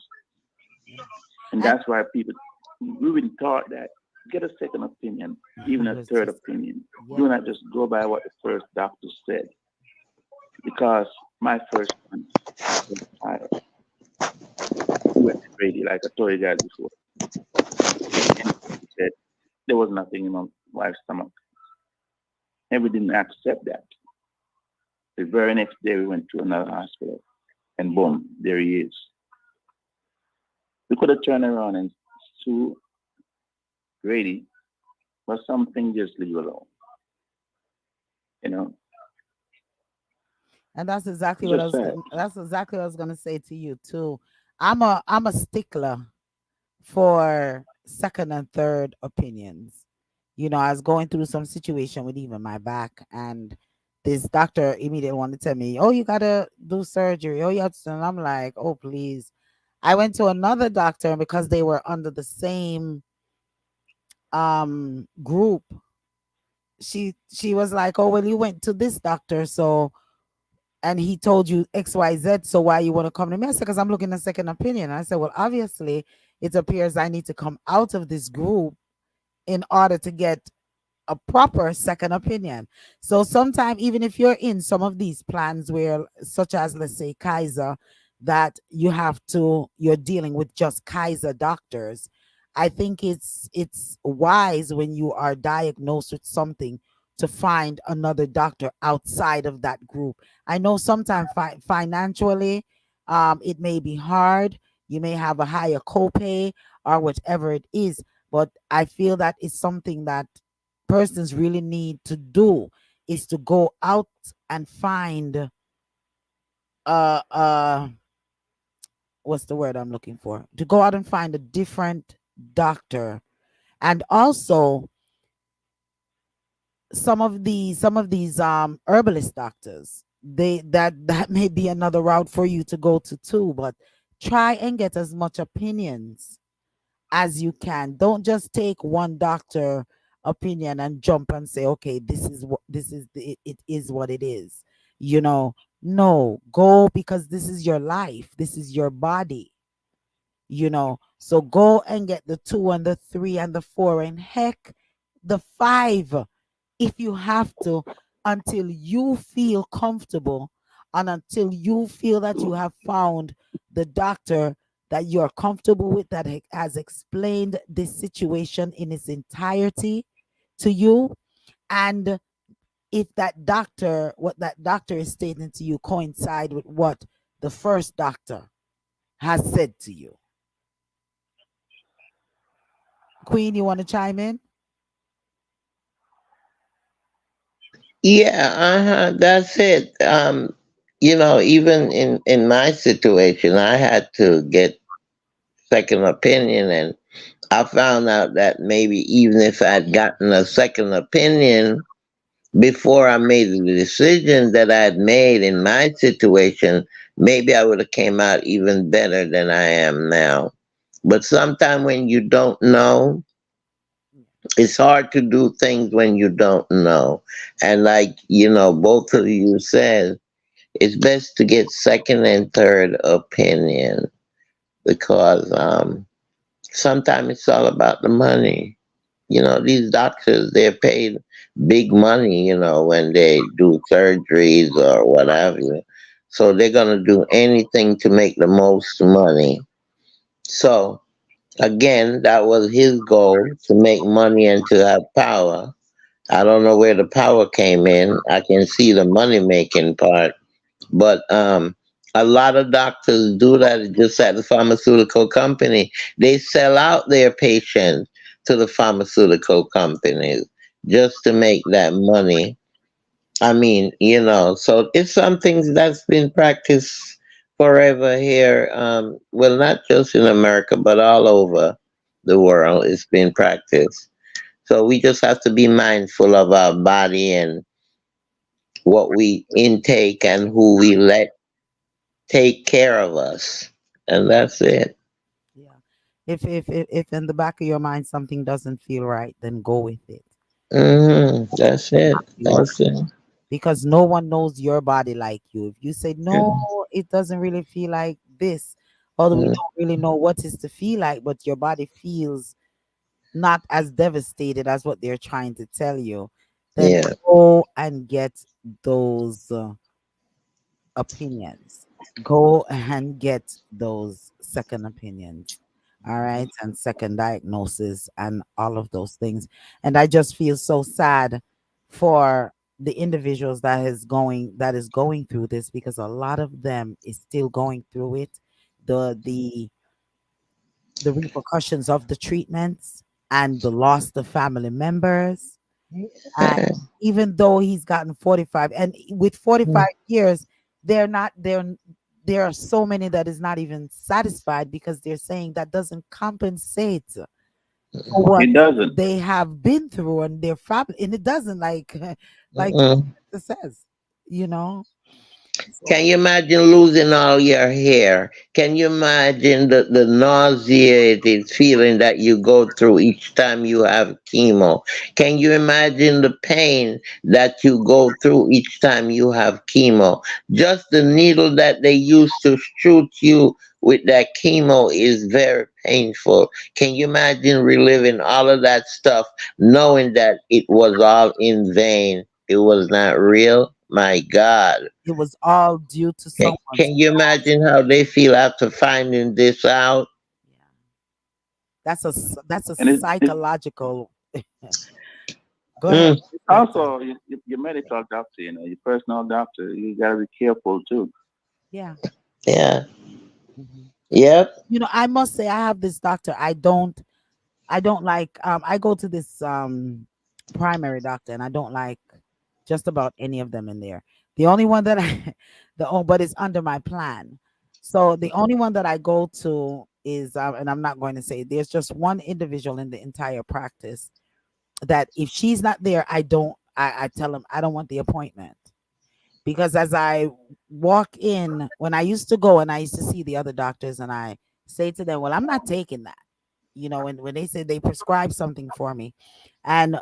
yeah. And And that's why people, we've been taught that get a second opinion, even I a was third just opinion. yeah, Do not just go by what the first doctor said. Because my first son, my first child, he went to Brady, like I told you guys before. And he said there was nothing in my wife's stomach. And we didn't accept that. The very next day we went to another hospital and boom, there he is. We could have turned around and sue Grady, but something just leave alone. You know, and that's exactly it's what I just was sad. gonna, that's exactly what I was gonna say to you too. I'm a stickler for second and third opinions. I was going through some situation with even my back, and this doctor immediately wanted to tell me, "Oh, you gotta do surgery. Oh, you have to," and I'm like, "Oh, please." I went to another doctor, and because they were under the same group, she was like, "Oh, well, you went to this doctor, so and he told you XYZ, so why you want to come to me?" I said, "Because I'm looking at second opinion." I said, "Well, obviously, it appears I need to come out of this group in order to get a proper second opinion." So sometimes, even if you're in some of these plans where, such as let's say Kaiser, that you're dealing with just Kaiser doctors, I think it's wise when you are diagnosed with something to find another doctor outside of that group. I know sometimes financially, it may be hard. You may have a higher copay or whatever it is, but I feel that it's something that persons really need to do, is to go out and find uh uh what's the word I'm looking for, to go out and find a different doctor. And also, some of these herbalist doctors, that may be another route for you to go to too, but try and get as much opinions as you can. Don't just take one doctor opinion and jump and say, okay, it is what it is. You know, no, go, because this is your life, this is your body. So go and get the two and the three and the four, and heck, the five, if you have to, until you feel comfortable, and until you feel that you have found the doctor that you're comfortable with, that has explained this situation in its entirety to you. And if what that doctor is stating to you coincide with what the first doctor has said to you. Queen, you want to chime in? Yeah, that's it. Even in my situation, I had to get second opinion, and I found out that maybe even if I'd gotten a second opinion before I made the decision that I had made in my situation, maybe I would have came out even better than I am now. But sometimes when you don't know, it's hard to do things when you don't know. And like, both of you said, it's best to get second and third opinion because sometimes it's all about the money. These doctors, they're paid big money, when they do surgeries or whatever. So they're going to do anything to make the most money. So again, that was his goal, to make money and to have power. I don't know where the power came in. I can see the money making part, but a lot of doctors do that just at the pharmaceutical company. They sell out their patients to the pharmaceutical companies just to make that money. I mean, so it's something that's been practiced forever here. Well, not just in America, but all over the world, it's been practiced. So we just have to be mindful of our body and what we intake and who we let take care of us. And that's it. Yeah. If in the back of your mind something doesn't feel right, then go with it. That's it. Your That's it. Because no one knows your body like you. If you say no, it doesn't really feel like this, although we Mhm. don't really know what is to feel like, but your body feels not as devastated as what they're trying to tell you, then Yeah. go and get those opinions. Go and get those second opinions. All right. And second diagnosis and all of those things. And I just feel so sad for the individuals that is going through this, because a lot of them is still going through it. The the the repercussions of the treatments and the loss of family members. And even though he's gotten 45, and with 45 years, they're not there are so many that is not even satisfied, because they're saying that doesn't compensate for what It doesn't. they have been through and their family, and it doesn't like Mm-mm. it says, you know. Can So you imagine losing all your hair? Can you imagine the nauseated feeling that you go through each time you have chemo? Can you imagine the pain that you go through each time you have chemo? Just the needle that they use to shoot you with that chemo is very painful. Can you imagine reliving all of that stuff knowing that it was all in vain? It was not real? My God. it was all due to someone's Can you past. imagine how they feel after finding this out? Yeah, that's a And it's psychological. Go ahead. Mm, Spectre. also your medical doctor, your personal doctor. You gotta be careful too. Yeah. yeah. Mhm. Yep. I must say I have this doctor. I don't like I go to this primary doctor, and I don't like just about any of them in there. The only one that I but it's under my plan. So the only one that I go to is and I'm not going to say, there's just one individual in the entire practice that if she's not there, I tell them I don't want the appointment. Because as I walk in, when I used to go and I used to see the other doctors, and I say to them, well, I'm not taking that. When they say they prescribe something for me, and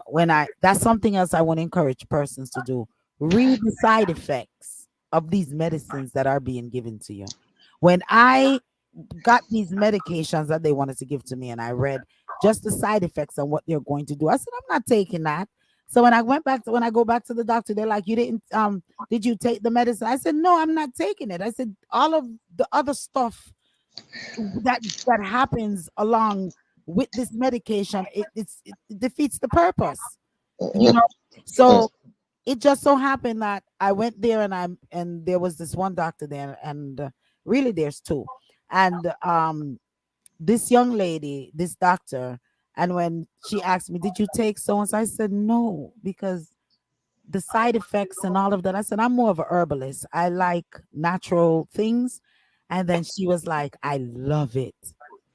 that's something else I want to encourage persons to do. Read the side effects of these medicines that are being given to you. When I got these medications that they wanted to give to me, and I read just the side effects and what they're going to do, I said, I'm not taking that. So when I go back to the doctor, they're like, you didn't did you take the medicine? I said, no, I'm not taking it. I said, all of the other stuff that happens along with this medication, it defeats the purpose, you Mm, know. mm, So it just so happened that I went there, and there was this one doctor there, and really there's two, and this young lady, this doctor, and when she asked me, did you take so and so, I said no, because the side effects and all of that. I said, I'm more of a herbalist. I like natural things. And then she was like, I love it.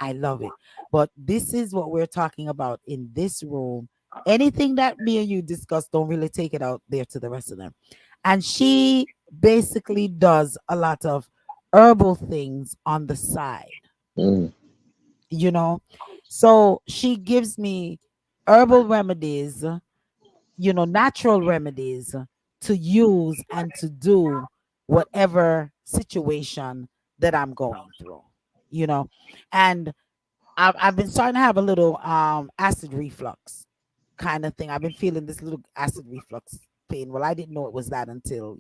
I love it. But this is what we're talking about in this room. Anything that me and you discuss, don't really take it out there to the rest of them. And she basically does a lot of herbal things on the side, mm, you know. So she gives me herbal remedies, natural remedies to use and to do whatever situation that I'm going through, you know. And I've been starting to have a little acid reflux kind of thing. I've been feeling this little acid reflux pain. Well, I didn't know it was that until,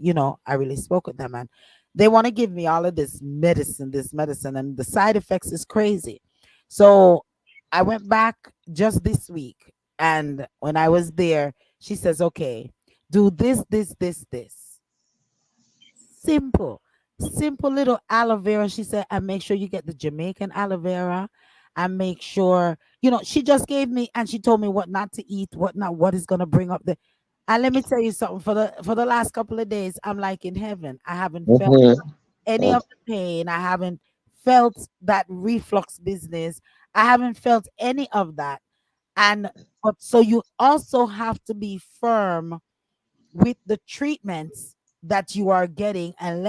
I really spoke with them, and they want to give me all of this medicine, and the side effects is crazy. So I went back just this week, and when I was there, she says, okay, do this. Simple, simple little aloe vera. She said, and make sure you get the Jamaican aloe vera, and make sure, she just gave me, and she told me what not to eat, what not, what is going to bring up the. And let me tell you something, for the last couple of days, I'm like in heaven. I haven't felt mhm, any mm, of the pain. I haven't felt that reflux business. I haven't felt any of that. And but so you also have to be firm with the treatments that you are getting, and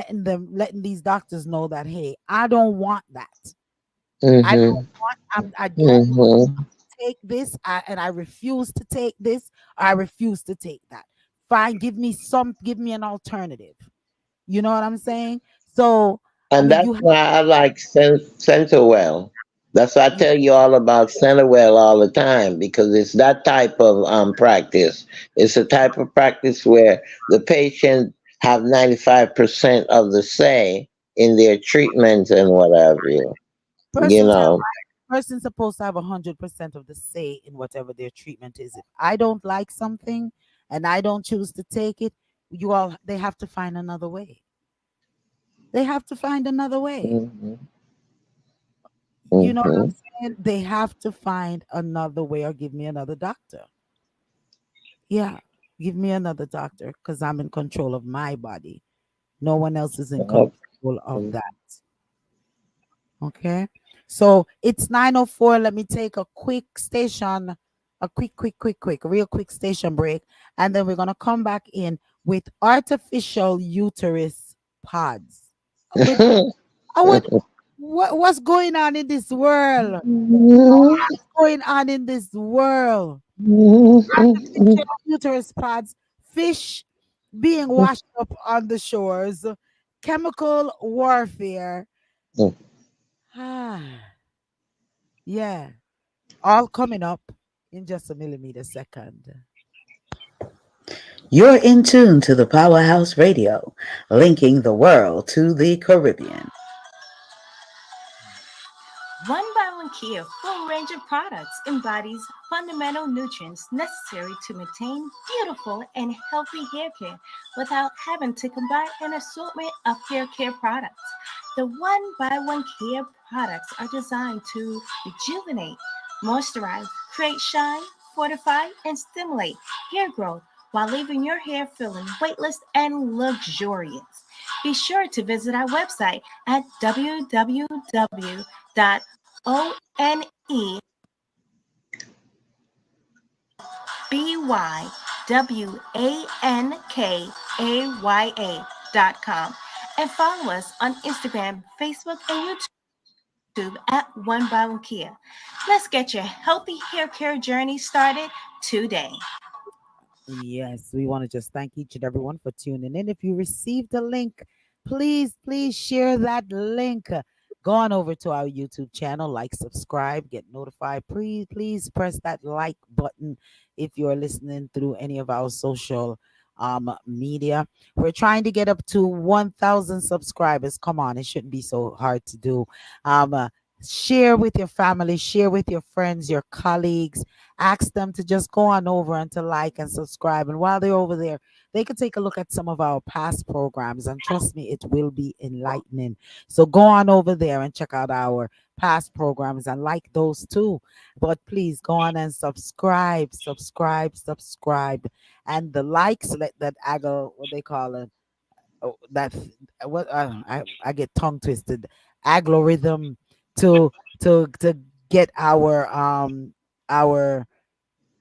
letting these doctors know that, hey, I don't want that. I don't mhm, I don't want mhm. to take this, and I refuse to take this, or I refuse to take that. Fine, give me an alternative. You know what I'm saying? So I And mean, that's you have, why I like Centerwell. That's why I yeah, tell you all about Centerwell all the time because it's that type of practice. It's a type of practice where the patient have 95% of the say in their treatments and whatever. You persons have know. persons supposed to have 100% of the say in whatever their treatment is. If I don't like something and I don't choose to take it, they have to find another way. They have to find another way. Mhm, You know what mhm. I'm saying? They have to find another way, or give me another doctor. Yeah, give me another doctor, because I'm in control of my body. No one else is in Okay. control of that. Okay. So it's 9:04. Let me take a quick station, a real quick station break. And then we're going to come back in with artificial uterus pods. With what's going on in this world? What's going on in this world? Artificial uterus pods, fish being washed up on the shores, chemical warfare. Ah, yeah. All coming up in just a millimeter second. You're in tune to the Powerhouse Radio, linking the world to the Caribbean. One by One Kia full range of products embodies fundamental nutrients necessary to maintain beautiful and healthy hair care without having to combine an assortment of hair care products. The One by One Kia products are designed to rejuvenate, moisturize, create shine, fortify, and stimulate hair growth while leaving your hair feeling weightless and luxurious. Be sure to visit our website at www.onebywankaya.com and follow us on Instagram, Facebook, and YouTube at One by One Kia. Let's get your healthy hair care journey started today. Yes, we want to just thank each and everyone for tuning in. If you received the link, please share that link. Go on over to our YouTube channel, like, subscribe, get notified. Please press that like button if you're listening through any of our social media. We're trying to get up to 1,000 subscribers. Come on, it shouldn't be so hard to do. Share with your family, share with your friends, your colleagues. Ask them to just go on over and to like and subscribe. And while they're over there, they can take a look at some of our past programs. And trust me, it will be enlightening. So go on over there and check out our past programs and like those too. But please go on and subscribe. And the likes that what they call it, that what I get tongue twisted, algorithm to to get our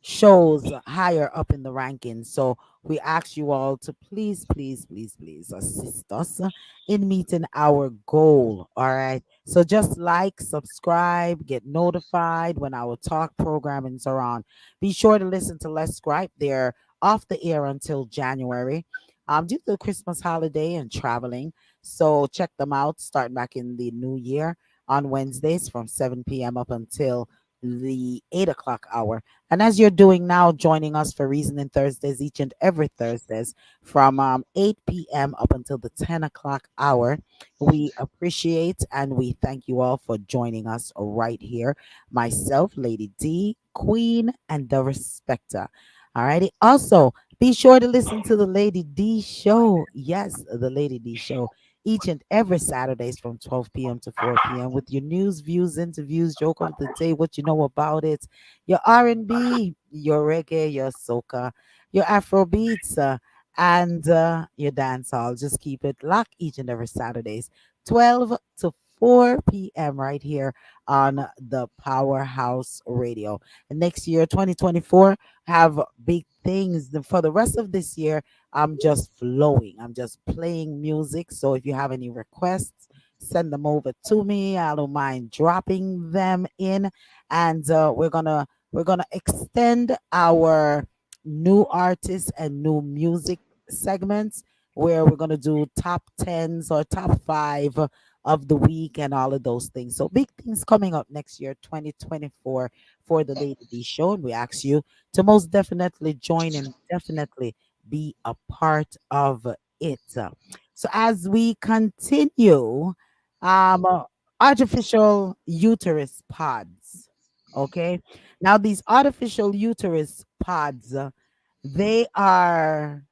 shows higher up in the rankings. So we ask you all to please assist us in meeting our goal. All right. So just like, subscribe, get notified when our talk programmings are on. Be sure to listen to Let's Scribe. They're off the air until January. Due to the Christmas holiday and traveling. So check them out starting back in the new year on Wednesdays from 7 p.m. up until the 8 o'clock hour. And as you're doing now, joining us for Reasoning Thursdays each and every Thursdays from 8 p.m. up until the 10 o'clock hour. We appreciate and we thank you all for joining us right here. Myself, Lady D, Queen, and the Respecter. All righty. Also, be sure to listen to the Lady D show. Yes, the Lady D show each and every Saturdays from 12 p.m. to 4 p.m. with your news, views, interviews, joke of the day, what you know about it, your R&B, your reggae, your soca, your Afro beats, and your dance hall. Just keep it locked each and every Saturdays, 12 to 4 p.m. right here on the Powerhouse Radio. And next year, 2024, have big things. For the rest of this year, I'm just flowing. I'm just playing music. So if you have any requests, send them over to me. I don't mind dropping them in. And we're gonna extend our new artists and new music segments where we're gonna do top tens or top five of the week and all of those things. So big things coming up next year, 2024, for the Lady D Show. And we ask you to most definitely join and definitely be a part of it. So as we continue, artificial uterus pods. Okay. Now these artificial uterus pods, they are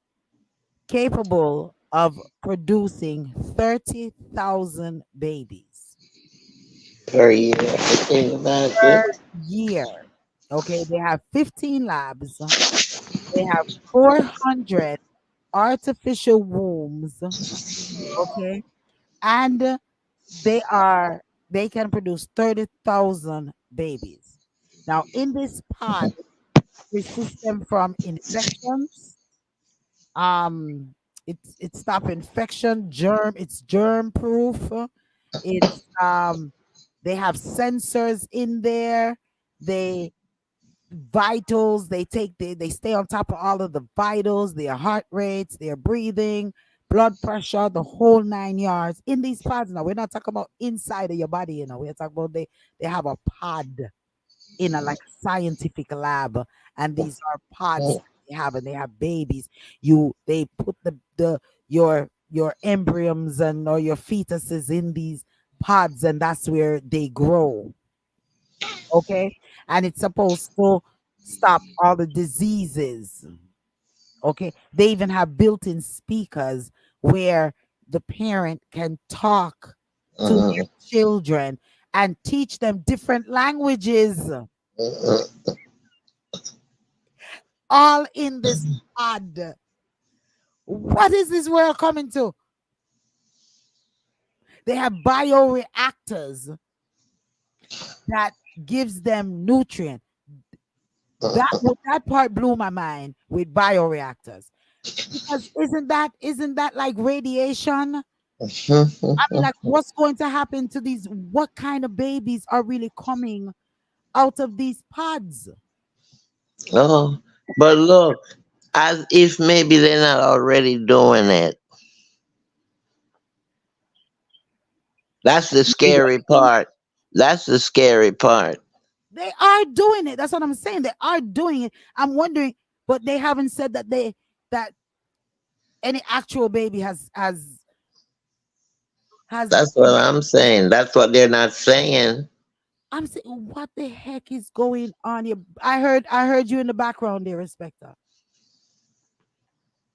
capable of producing 30,000 babies per year. Can you per imagine? year. Okay. They have 15 labs. They have 400 artificial wombs. Okay. And they are they can produce 30,000 babies. Now, in this pod, resist them from infections. Um, it stop infection, germ. It's germ proof. It's they have sensors in there. They vitals. They stay on top of all of the vitals, their heart rates, their breathing, blood pressure, the whole 9 yards in these pods. Now we're not talking about inside of your body. We're talking about they have a pod in a like scientific lab, and these are pods that they have, and they have babies. They put the your embryos and or your fetuses in these pods, and that's where they grow. Okay, and it's supposed to stop all the diseases. Okay, they even have built-in speakers where the parent can talk to their children and teach them different languages, all in this pod. What is this world coming to? They have bioreactors that gives them nutrient. That part blew my mind with bioreactors, because isn't that like radiation? I mean, like, what's going to happen to these? What kind of babies are really coming out of these pods? Oh, but look, as if maybe they're not already doing it. That's the scary part. That's the scary part. They are doing it. That's what I'm saying. They are doing it. I'm wondering, but they haven't said that any actual baby has. That's what I'm saying. That's what they're not saying. I'm saying, what the heck is going on here? I heard you in the background there, Respecter.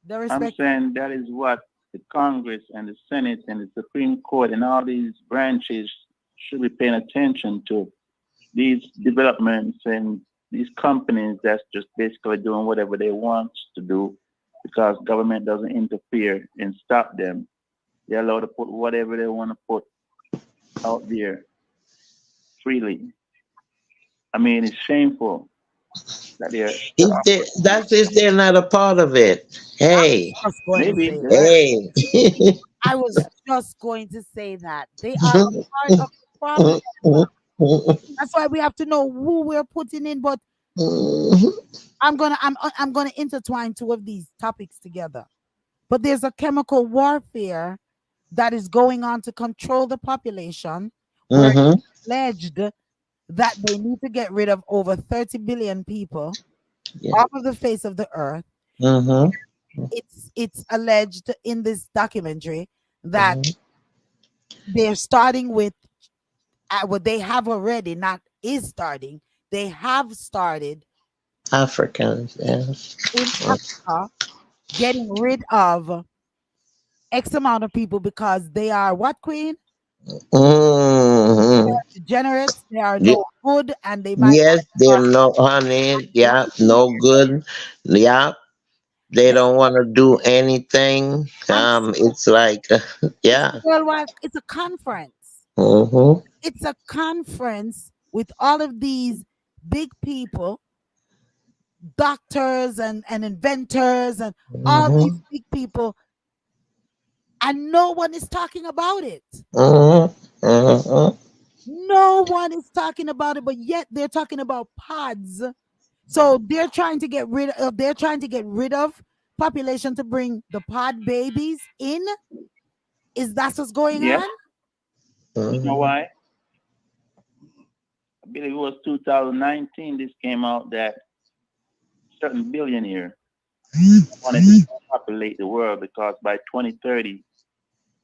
The I'm respect. saying that is what the Congress and the Senate and the Supreme Court and all these branches should be paying attention to. These developments and these companies that's just basically doing whatever they want to do because government doesn't interfere and stop them. They're allowed to put whatever they want to put out there freely. I mean, it's shameful that they're If they, that's if they're not a part of it. I Hey, was just going to maybe say that. hey. I was just going to say that they are a part of the problem. That's why we have to know who we're putting in. But I'm gonna intertwine two of these topics together. But there's a chemical warfare that is going on to control the population, where it's Mm-hmm. alleged that they need to get rid of over 30 billion people Yeah. off of the face of the earth. Mm-hmm. It's alleged in this documentary that they're starting with what they have already, not is starting. They have started Africans, yes. in Africa getting rid of X amount of people because they are what, Queen? They Mm-hmm. are degenerates. They are no good, and they might Yes, they're not. no honey. Yeah, no good. Yeah, they They, don't want to do anything. I'm It's like, It's yeah. worldwide. It's a conference. Mm-hmm. It's a conference with all of these big people, doctors and inventors and all these Mm-hmm. big people, and no one is talking about it. Mm-hmm. Mm-hmm. No one is talking about it, but yet they're talking about pods. So they're trying to get rid of population to bring the pod babies in. Is that what's going yep. on? You know Mm-hmm. why? I believe it was 2019. This came out that certain billionaire wanted to populate the world because by 2030,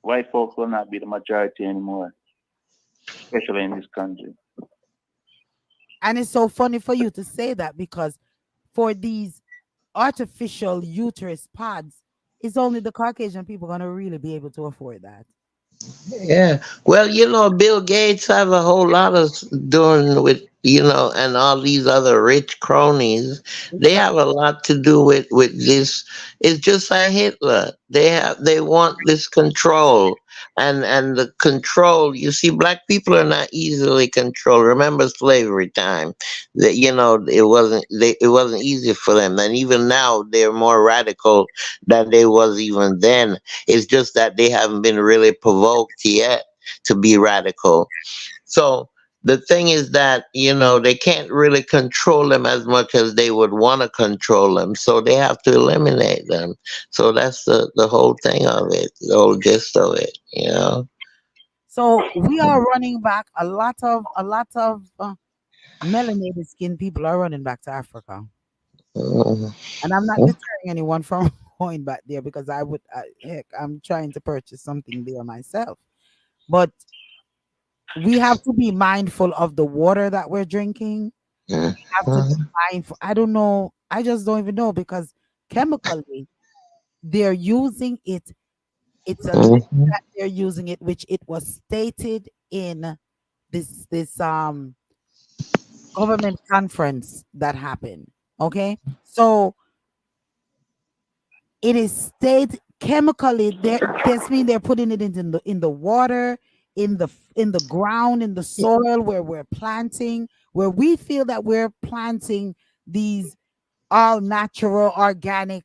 white folks will not be the majority anymore, especially in this country. And it's so funny for you to say that, because for these artificial uterus pods, it's only the Caucasian people going to really be able to afford that. Yeah. Well, Bill Gates have a whole lot of doing with and all these other rich cronies, they Exactly. have a lot to do with this. It's just like Hitler. They want this control, and the control. You see, black people are not easily controlled. Remember slavery time? That it wasn't easy for them, and even now they're more radical than they was even then. It's just that they haven't been really provoked yet to be radical. So the thing is that they can't really control them as much as they would want to control them. So they have to eliminate them. So that's the whole thing of it, the whole gist of it. So we are running back. A lot of melanated skin people are running back to Africa, Mhm. and I'm not deterring anyone from going back there because heck, I'm trying to purchase something there myself. But we have to be mindful of the water that we're drinking. Have to be Mhm. mindful. I don't know. I just don't even know because chemically they're using it. It's a liquid Mhm. that they're using it, which it was stated in this government conference that happened. Okay, so it is state chemically. This means they're putting it in the water, in the ground, in the soil where we're planting, where we feel that we're planting these all natural organic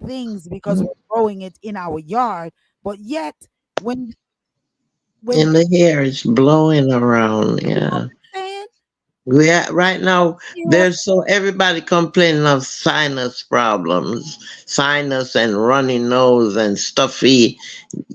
things because we're growing it in our yard. But yet, when when And the hair is blowing around. you know what Yeah. I'm saying, Right now, you know what there's so everybody complaining of sinus problems, sinus and runny nose and stuffy,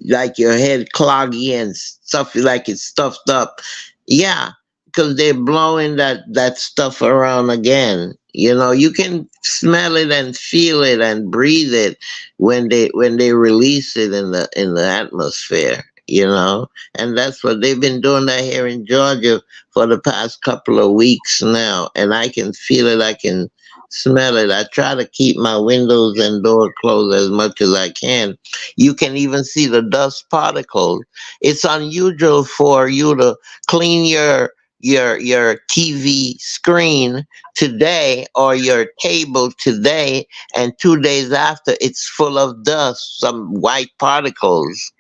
like your head cloggy and stuffy, like it's stuffed up. Yeah, because they're blowing that stuff around again. You can smell it and feel it and breathe it when they release it in the atmosphere. And that's what they've been doing that here in Georgia for the past couple of weeks now, and I can feel it. I can smell it. I try to keep my windows and door closed as much as I can. You can even see the dust particles. It's unusual for you to clean your TV screen today or your table today, and 2 days after it's full of dust, some white particles.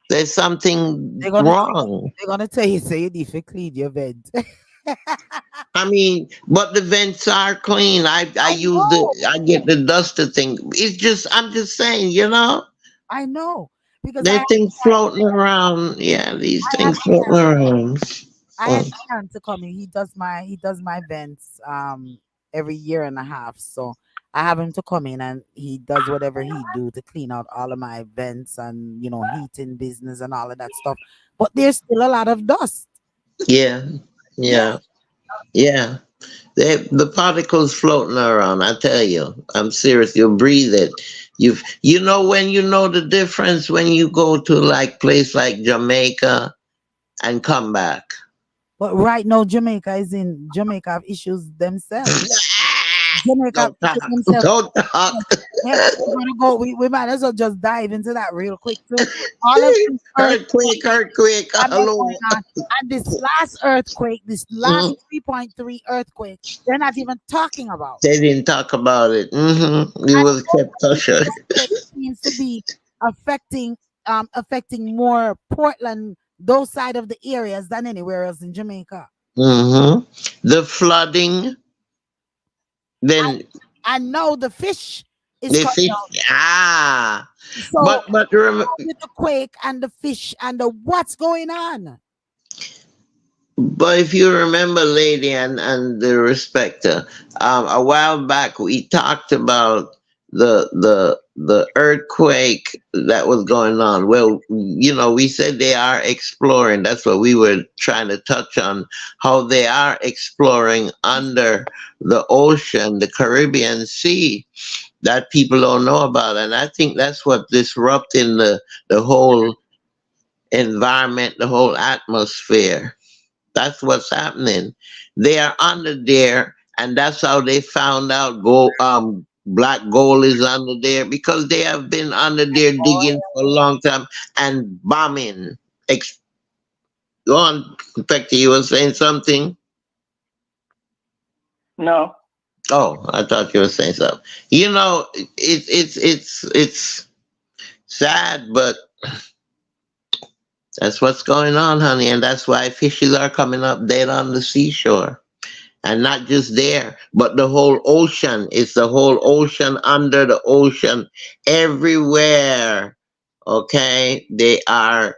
There's something they're gonna wrong. they're gonna tell you say you need to clean your vent. I mean, but the vents are clean. I I use know, I get the duster thing. I'm just saying. I know, because There are things floating around. Yeah, these I had things floating around. I had Mm. Ian to come in. He does my events every year and a half. So I have him to come in and he does whatever he do to clean out all of my events and heating business and all of that stuff. But there's still a lot of dust. Yeah, Yeah. yeah, yeah. The particles floating around. I tell you, I'm serious. You breathe it. When you know the difference when you go to like place like Jamaica and come back. But right now Jamaica have issues themselves. Jamaica have Don't issues talk. themselves. Don't talk. Yeah, we're gonna go. We might as well just dive into that real quick too. All of these Earthquake, earthquake. that are Hello. going on. And this last earthquake, this last Mhm. 3.3 earthquake, they're not even talking about. They didn't talk about it. It And was kept this hush hush. earthquake seems to be affecting affecting more Portland, those side of the areas than anywhere else in Jamaica. The flooding, then And now the fish is the coming fish. out. Ah, So but remember, with the quake and the fish and the what's going on? but if you remember, lady, and the respecter, a while back we talked about the earthquake that was going on. Well, we said they are exploring. That's what we were trying to touch on. How they are exploring under the ocean, the Caribbean Sea, that people don't know about, and I think that's what disrupting the whole environment, the whole atmosphere. That's what's happening. They are under there, and that's how they found out black gold is under there because they have been under there digging for a long time and bombing. Go on, Spectre, you were saying something? No. Oh, I thought you were saying something. You know, it's sad, but that's what's going on, honey, and that's why fishes are coming up dead on the seashore. And not just there, but the whole ocean. It's the whole ocean, under the ocean, everywhere. Okay, they are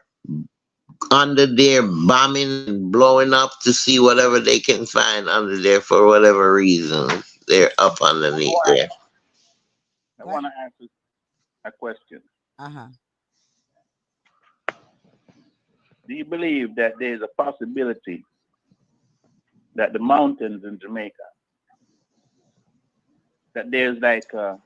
under there bombing and blowing up to see whatever they can find under there for whatever reasons. They're up underneath there. I Go ahead. want to ask you a question. Uh-huh. Do you believe that there is a possibility that the mountains in Jamaica, that there's like a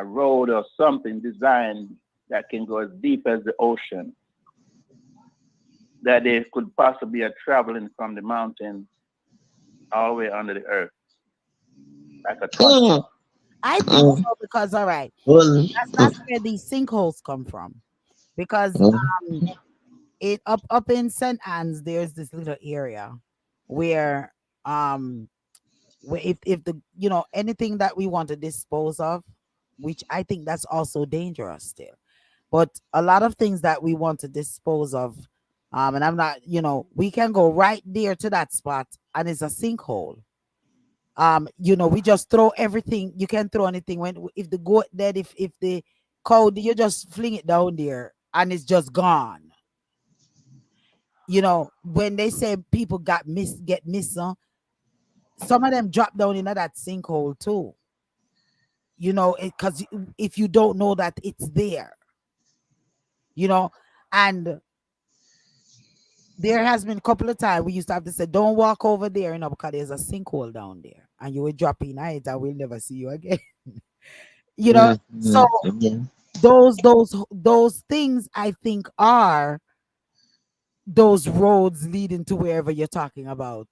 road or something designed that can go as deep as the ocean, that there could possibly be a traveling from the mountains all the way under the earth, like a tunnel? Mm, I think mm, so because, all right, well, that's where these sinkholes come from. Because mm, it up in St. Anne's, there's this little area where um where if the anything that we want to dispose of, which I think that's also dangerous still. But a lot of things that we want to dispose of, and I'm not, we can go right there to that spot and it's a sinkhole. We just throw everything. You can throw anything when if the goat dead, if the cow, you just fling it down there and it's just gone. When they say people get missing, some of them drop down into that sinkhole too. Because if you don't know that it's there, you know, and there has been a couple of times we used to have to say, "Don't walk over there," because there's a sinkhole down there, and you will drop in it, and we'll never see you again. you know, mm, so yeah. those things I think are those roads leading to wherever you're talking about,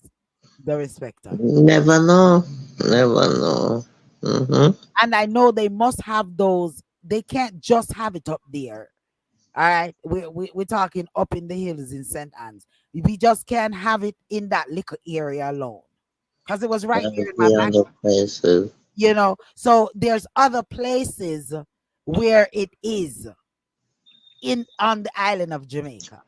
the respecter. Never know. Never know. Hmm. And I know they must have those. They can't just have it up there. All right, we're talking up in the hills in St. Anne's. We just can't have it in that little area alone because it was right there in my The back. other places. So there's other places where it is in on the island of Jamaica.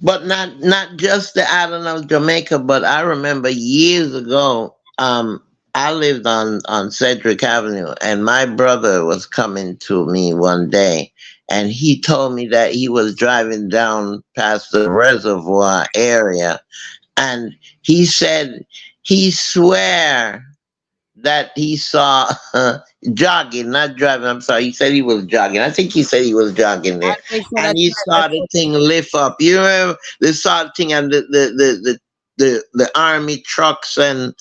But not just the island of Jamaica, but I remember years ago, I lived on Cedric Avenue, and my brother was coming to me one day, and he told me that he was driving down past the reservoir area, and he said he swear that he saw jogging, not driving. I'm sorry. He said he was jogging. I think he said he was jogging there, And they said and that he saw the thing lift up. You remember they saw the thing and the army trucks and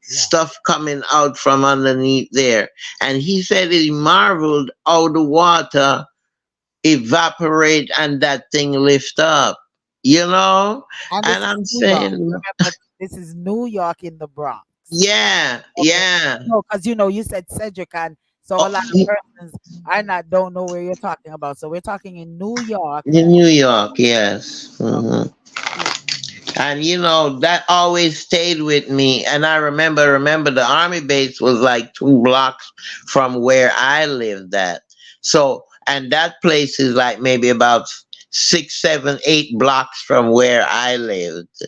yeah. stuff coming out from underneath there, and he said he marveled how the water evaporate and that thing lift up. And this And is I'm New York. saying, Remember, this is New York in the Bronx. yeah, Okay. yeah. No, because you said Cedric, and so a lot of persons are not don't know where you're talking about. So we're talking in New York. In New York, yes. Okay. Hmm. Yeah. And that always stayed with me. And I remember the army base was like 2 blocks from where I lived at. So, and that place is like maybe about 6, 7, 8 blocks from where I lived.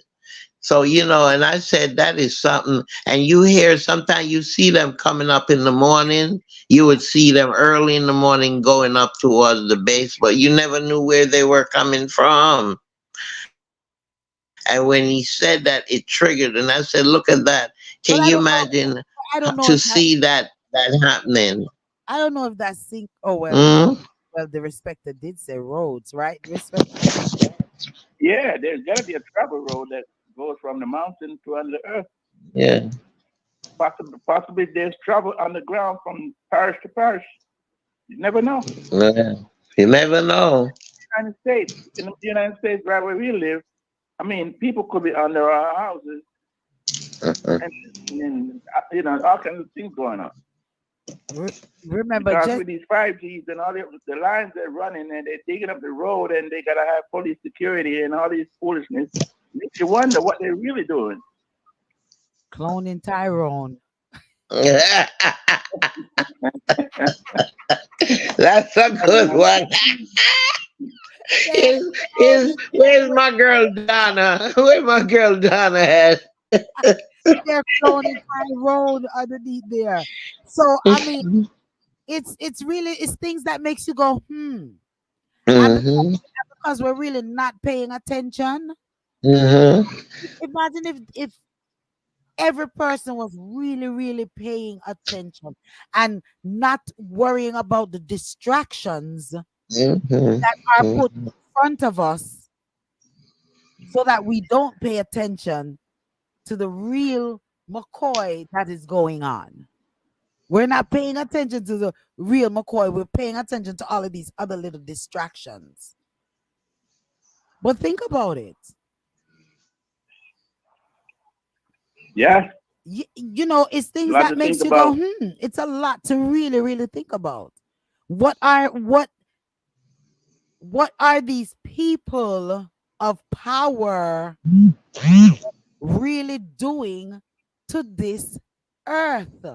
So, and I said that is something. And you hear sometimes you see them coming up in the morning. You would see them early in the morning going up towards the base, but you never knew where they were coming from. And when he said that, it triggered. And I said, look at that. Can you imagine But I don't know. to I don't see know if that happening? I don't know if that's sync. Oh Mm? well, the respecter did say roads, right? The respecter. Yeah, there's got to be a travel road that goes from the mountain to under the earth. Yeah. Possibly there's travel underground from parish to parish. You never know. Yeah. You never know. United States, in the United States, right where we live, I mean, people could be under our houses and, all kinds of things going on. Re- Remember, Because just with these 5Gs and all the lines they're running and they're digging up the road and they got to have police security and all these foolishness, makes you wonder what they're really doing. Cloning Tyrone. That's a good one. They're Where's my girl Donna? Where my girl Donna at? they're cloning Tyrone underneath there. So I mean, it's really it's things that makes you go and Mm-hmm. because we're really not paying attention. Mm-hmm. Imagine if every person was really paying attention and not worrying about the distractions that are put Mm-hmm. in front of us so that we don't pay attention to the real McCoy that is going on. We're not paying attention to the real McCoy. We're paying attention to all of these other little distractions. But think about it. Yeah, You know, it's a things lot that to think makes you go, about. it's a lot to really think about. What are these people of power really doing to this earth?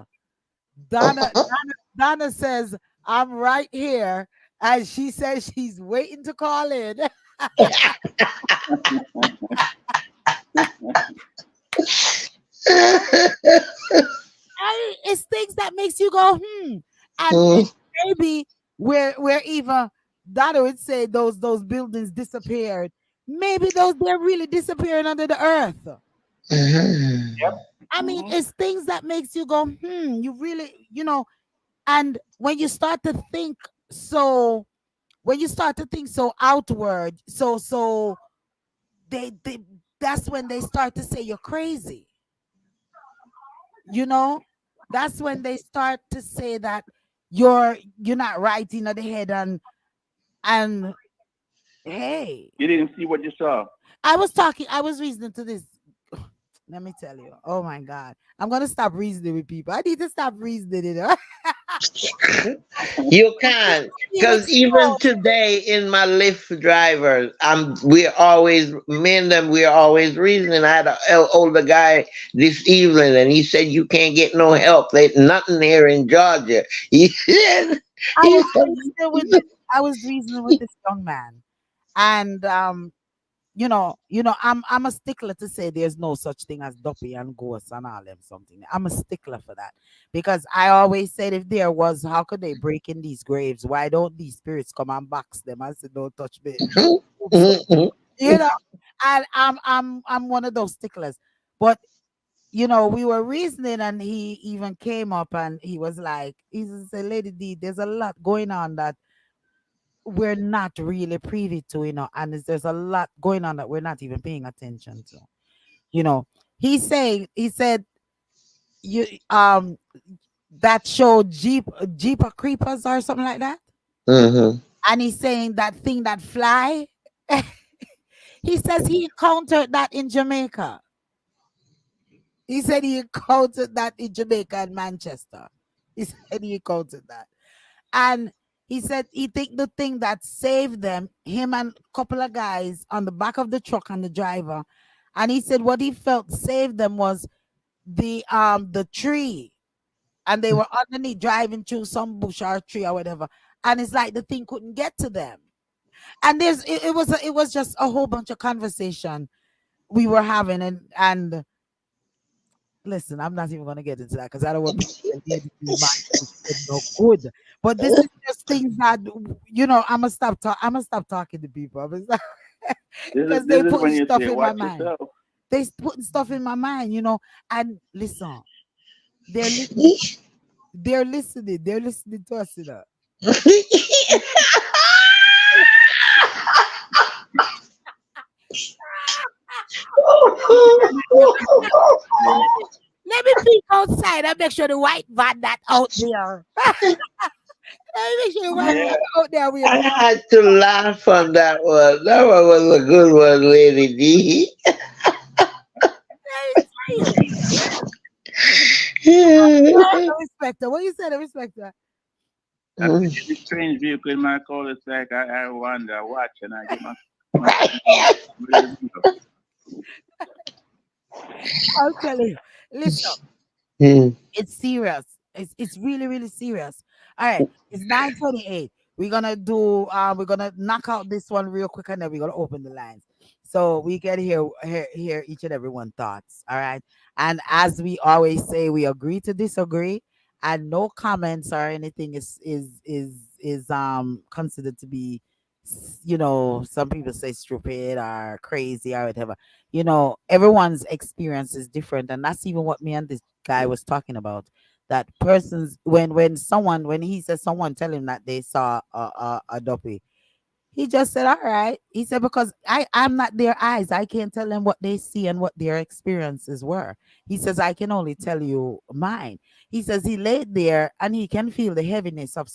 Donna says, I'm right here. And she says she's waiting to call in. It's things that makes you go, And maybe where even Donna would say those buildings disappeared. Maybe they're really disappearing under the earth. Yep. I mean, Hmm. it's things that makes you go, you really, and when you start to think so outward, so they that's when they start to say you're crazy. You know, that's when they start to say that you're not right in the head and hey, You didn't see what you saw. I was reasoning to this. Let me tell you. Oh my God. I'm gonna stop reasoning with people. I need to stop reasoning. You can, You because even today in my Lyft drivers, me and them, we're always reasoning. I had an older guy this evening, and he said you can't get no help. There's nothing here in Georgia. He said, I he was said, reasoning with this. I was reasoning with this young man, and I'm a stickler to say there's no such thing as duppy and ghosts and all them something. I'm a stickler for that because I always said if there was, how could they break in these graves? Why don't these spirits come and box them? I said, don't touch me. So, you know, and I'm one of those sticklers. But we were reasoning, and he even came up and he was like, he said, Lady D, there's a lot going on that we're not really privy to, and there's a lot going on that we're not even paying attention to. You know, he said you that show Jeep Creepers or something like that. Mhm. And he's saying that thing that fly. He says he encountered that in Jamaica. He said he encountered that in Jamaica and Manchester. He said he encountered that. And he said he think the thing that saved them, him and a couple of guys on the back of the truck and the driver. And he said what he felt saved them was the tree. And they were underneath driving through some bush or tree or whatever. And it's like the thing couldn't get to them. And it was just a whole bunch of conversation we were having, and listen, I'm not even gonna get into that because I don't want people to say the mind is no good. But this is just things that I'm gonna stop talking to people because This they is when putting you stuff say, in my watch mind. yourself. They putting stuff in my mind, and listen, they're they're listening. They're listening to us, Let me peek outside and make sure the white van that out there. Let me make sure the white Yeah. van out there. I had to laugh on that one. That one was a good one, Lady D. Let me tell you. Respecter. What you said, respecter? I see this strange vehicle in my cul-de-sac. I wonder, I watch, and I get my I'll tell you. listen, Mm. it's serious. It's really really serious. All right, it's 9:28. We're gonna knock out this one real quick and then we're gonna open the lines so we can hear each and every one thoughts. All right, and as we always say, we agree to disagree, and no comments or anything is considered to be some people say stupid or crazy or whatever. Everyone's experience is different, and that's even what me and this guy was talking about. That persons when he says someone tell him that they saw a dopey, he just said, all right. He said, because I'm not their eyes, I can't tell them what they see and what their experiences were. He says, I can only tell you mine. He says he laid there and he can feel the heaviness of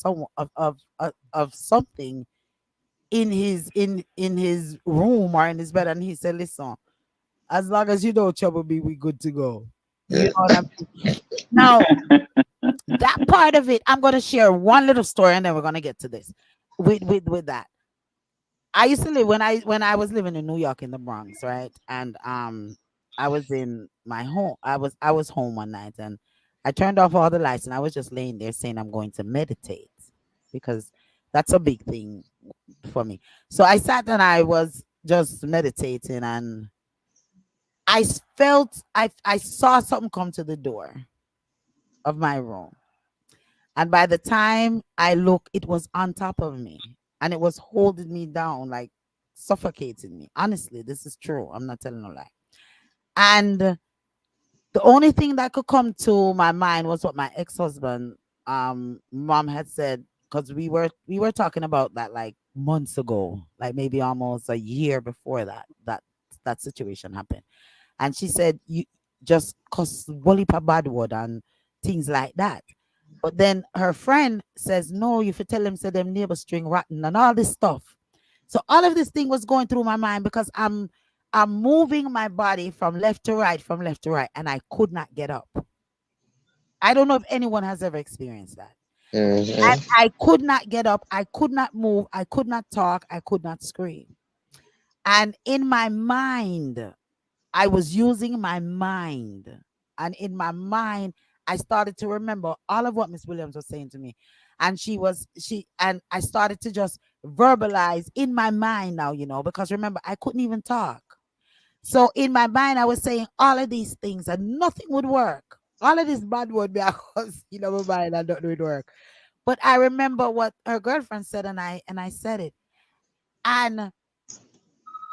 of something in his room or in his bed, and he said, listen, as long as you don't trouble me, we good to go. You know what I mean? Now, that part of it, I'm gonna share one little story and then we're gonna get to this. With that. I used to live when I was living in New York in the Bronx, right? And I was in my home. I was home one night and I turned off all the lights and I was just laying there saying I'm going to meditate because that's a big thing for me. So I sat and I was just meditating and I saw something come to the door of my room. And by the time I look, it was on top of me and it was holding me down, like suffocating me. Honestly, this is true. I'm not telling no lie. And the only thing that could come to my mind was what my ex-husband mom had said, because we were talking about that like months ago, like maybe almost a year before that situation happened. And she said, you just cause bully pa bad word and things like that. But then her friend says, no, you should tell them, say them neighbor string rotten and all this stuff. So all of this thing was going through my mind because I'm moving my body from left to right, and I could not get up. I don't know if anyone has ever experienced that. And Mhm. I could not get up, I could not move, I could not talk, I could not scream. And in my mind, I was using my mind. And in my mind, I started to remember all of what Miss Williams was saying to me. And and I started to just verbalize in my mind now, because remember, I couldn't even talk. So in my mind, I was saying all of these things and nothing would work. All of this bad would be because, my mind and nothing would work. But I remember what her girlfriend said, and I said it. And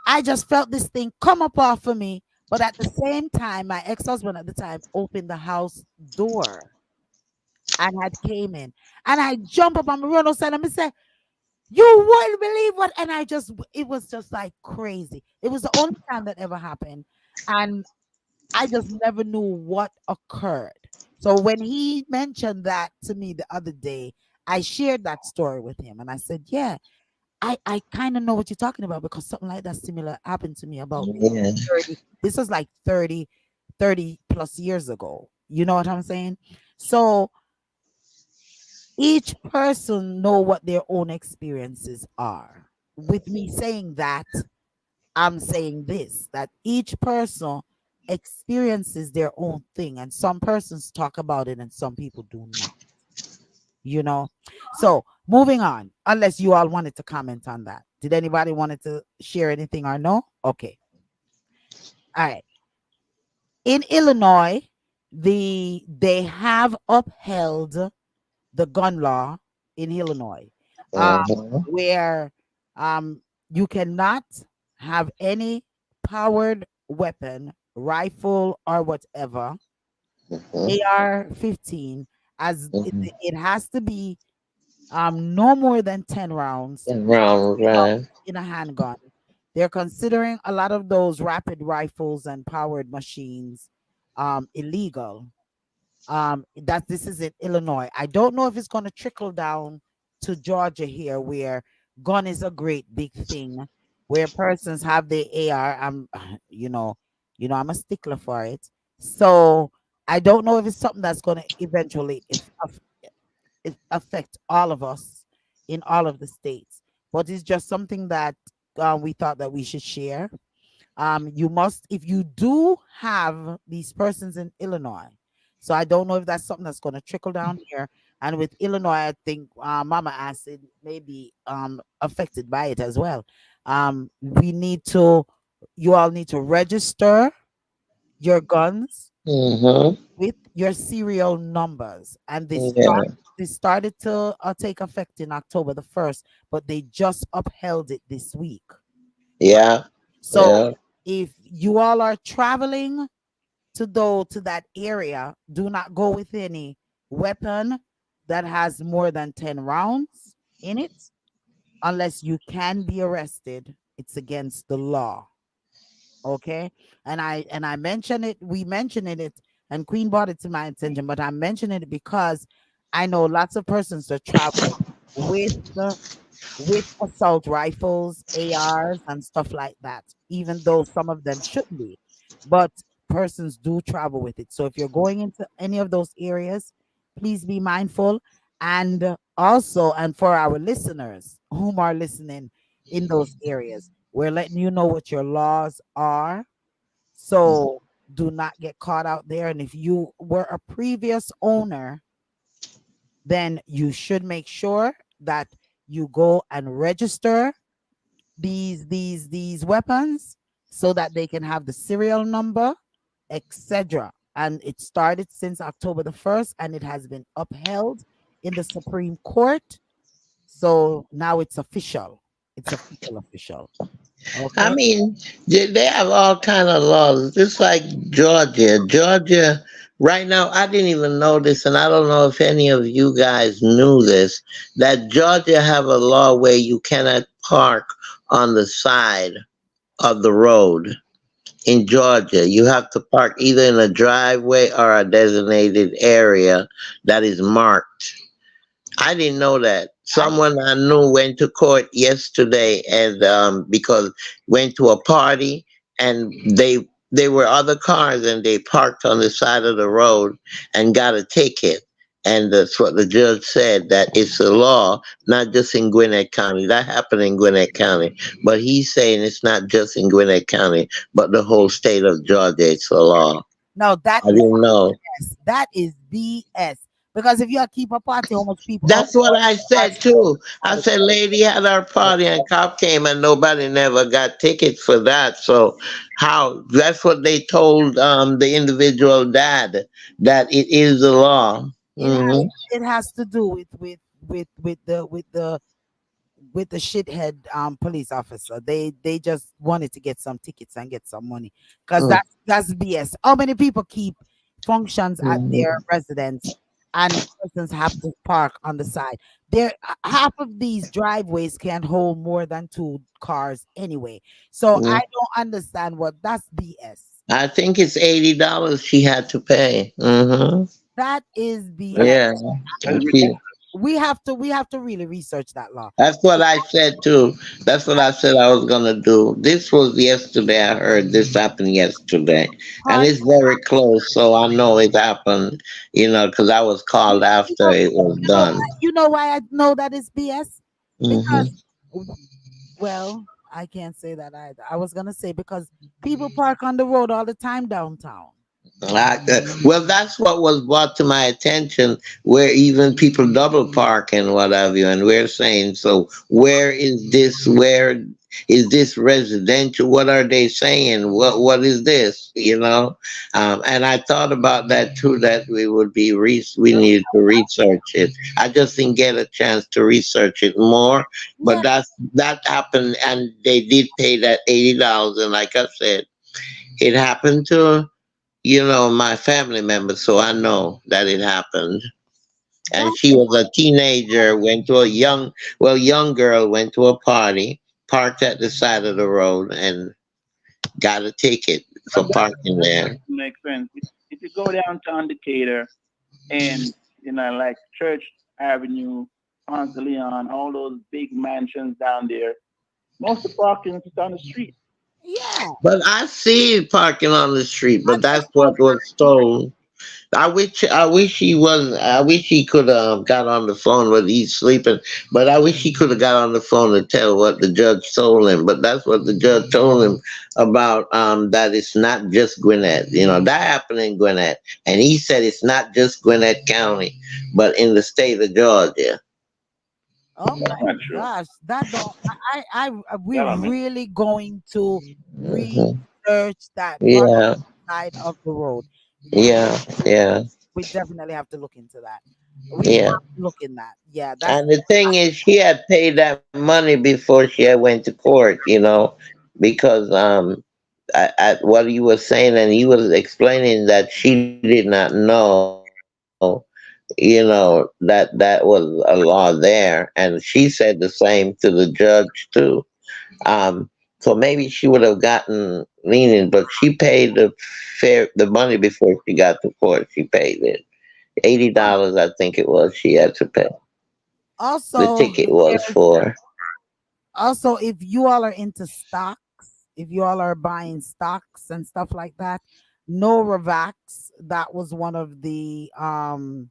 I just felt this thing come up off of me. But at the same time, my ex-husband at the time opened the house door and had came in. And I jump up and run outside and I say, you wouldn't believe what, and it was just like crazy. It was the only time that ever happened. And I just never knew what occurred. So when he mentioned that to me the other day, I shared that story with him and I said, yeah, I kind of know what you're talking about because something like that similar happened to me about maybe Yeah. 30. This was like 30 plus years ago. You know what I'm saying? So each person know what their own experiences are. With me saying that, I'm saying this, that each person experiences their own thing and some persons talk about it and some people do not, you know. So moving on, unless you all wanted to comment on that. Did anybody wanted to share anything or no? Okay. All right. In Illinois, they have upheld the gun law in Illinois, um, Mhm. where you cannot have any powered weapon, rifle or whatever, Mhm. AR-15, as Mhm. it has to be no more than 10 rounds And round, right? in a handgun. They're considering a lot of those rapid rifles and powered machines illegal. That this is in Illinois. I don't know if it's going to trickle down to Georgia here, where gun is a great big thing, where persons have the AR. You know, I'm a stickler for it. So I don't know if it's something that's going to eventually affect all of us in all of the states. But it's just something that we thought that we should share. You must, if you do have these persons in Illinois. So I don't know if that's something that's going to trickle down here. And with Illinois, I think Mama Acid may be affected by it as well. We need to, you all need to register your guns Mm-hmm. with your serial numbers. And Yeah. this started to take effect in October the 1st, but they just upheld it this week. Right. Yeah. So Yeah. if you all are traveling to that area, do not go with any weapon that has more than 10 rounds in it unless you can be arrested. It's against the law. Okay. And I mentioned it, we mentioned it, and Queen brought it to my attention, but I'm mentioning it because I know lots of persons that travel with the with assault rifles, ARs, and stuff like that, even though some of them shouldn't be. But persons do travel with it. So if you're going into any of those areas, please be mindful. And also, and for our listeners whom are listening in those areas, we're letting you know what your laws are. So do not get caught out there. And if you were a previous owner, then you should make sure that you go and register these weapons so that they can have the serial number, etc. And it started since October the 1st, and it has been upheld in the Supreme Court. So now it's official. It's official. I Okay. mean, they have all kind of laws. Just like Georgia. Georgia, right now, I didn't even know this, and I don't know if any of you guys knew this, that Georgia have a law where you cannot park on the side of the road. In Georgia, you have to park either in a driveway or a designated area that is marked. I didn't know that. I Someone I knew went to court yesterday, and because went to a party, and they were other cars, and they parked on the side of the road and got a ticket. And that's what the judge said, that it's a law, not just in Gwinnett County. That happened in Gwinnett County, but he's saying it's not just in Gwinnett County, but the whole state of Georgia. It's a law. No, that I is didn't know. BS. That is BS. Because if you keep a party, how much people That's what I are said too. I on the said, lady had our party and cop came and nobody never got tickets for that. So how? That's what they told the individual dad, that it is the law. it has Hmm. it has to do with the shithead police officer. They just wanted to get some tickets and get some money. Because that's BS. How many people keep functions at their Hmm. residence and persons have to park on the side? There half of these driveways can't hold more than two cars anyway. So I don't understand what that's BS. I think it's $80 she had to pay. Hmm. That is That's, BS. Yeah. that's She, ridiculous. We have to really research that law. That's what I said too. That's what I said I was gonna do. This was yesterday. I heard this happened yesterday, and Part it's very close, so I know it happened. Because I was you called after know, it was you know done. why you know why I know that is BS? Hmm. Because well, I can't say that either. I was gonna say because people park on the road all the time downtown. Well, that's what was brought to my attention, where even people double park and what have you, and we're saying, so where is this? Where is this residential? What are they saying? What is this? And I thought about that too. That we needed to research it. I just didn't get a chance to research it more, Yeah, but that happened, and they did pay that $80, and like I said, it happened to my family member, so I know that it happened. that And she was a teenager, went to young girl went to a party, parked at the side of the road, and got a ticket But for that parking there. makes sense. If you go down to Decatur and, like Church Avenue, Ponce de Leon, all those big mansions down there, most of the parking is on the street. yeah. But I see it parking on the street, I but just that's don't what was told. I wish he wasn't. I wish he could have got on the phone when he's sleeping. But I wish he could have got on the phone and tell what the judge told him. But that's what the judge told him about. That it's not just Gwinnett. That happened in Gwinnett, and he said it's not just Gwinnett County, but in the state of Georgia. Oh That's my not true. gosh, that don't we're Government. really going to Hmm. research that government Yeah, side of the road. We yeah, yeah, we definitely have to look into that. We have yeah. to look in that. Yeah, that's And the thing is, she had paid that money before she had went to court, because what he was saying, and he was explaining that she did not know, that was a law there, and she said the same to the judge too. Um, so maybe she would have gotten lenient, but she paid the money before she got to court. She paid it $80, I think it was. She had to pay. The also ticket was there's for. also if you all are into stocks, if you all are buying stocks and stuff like that, Novavax, that was one of the um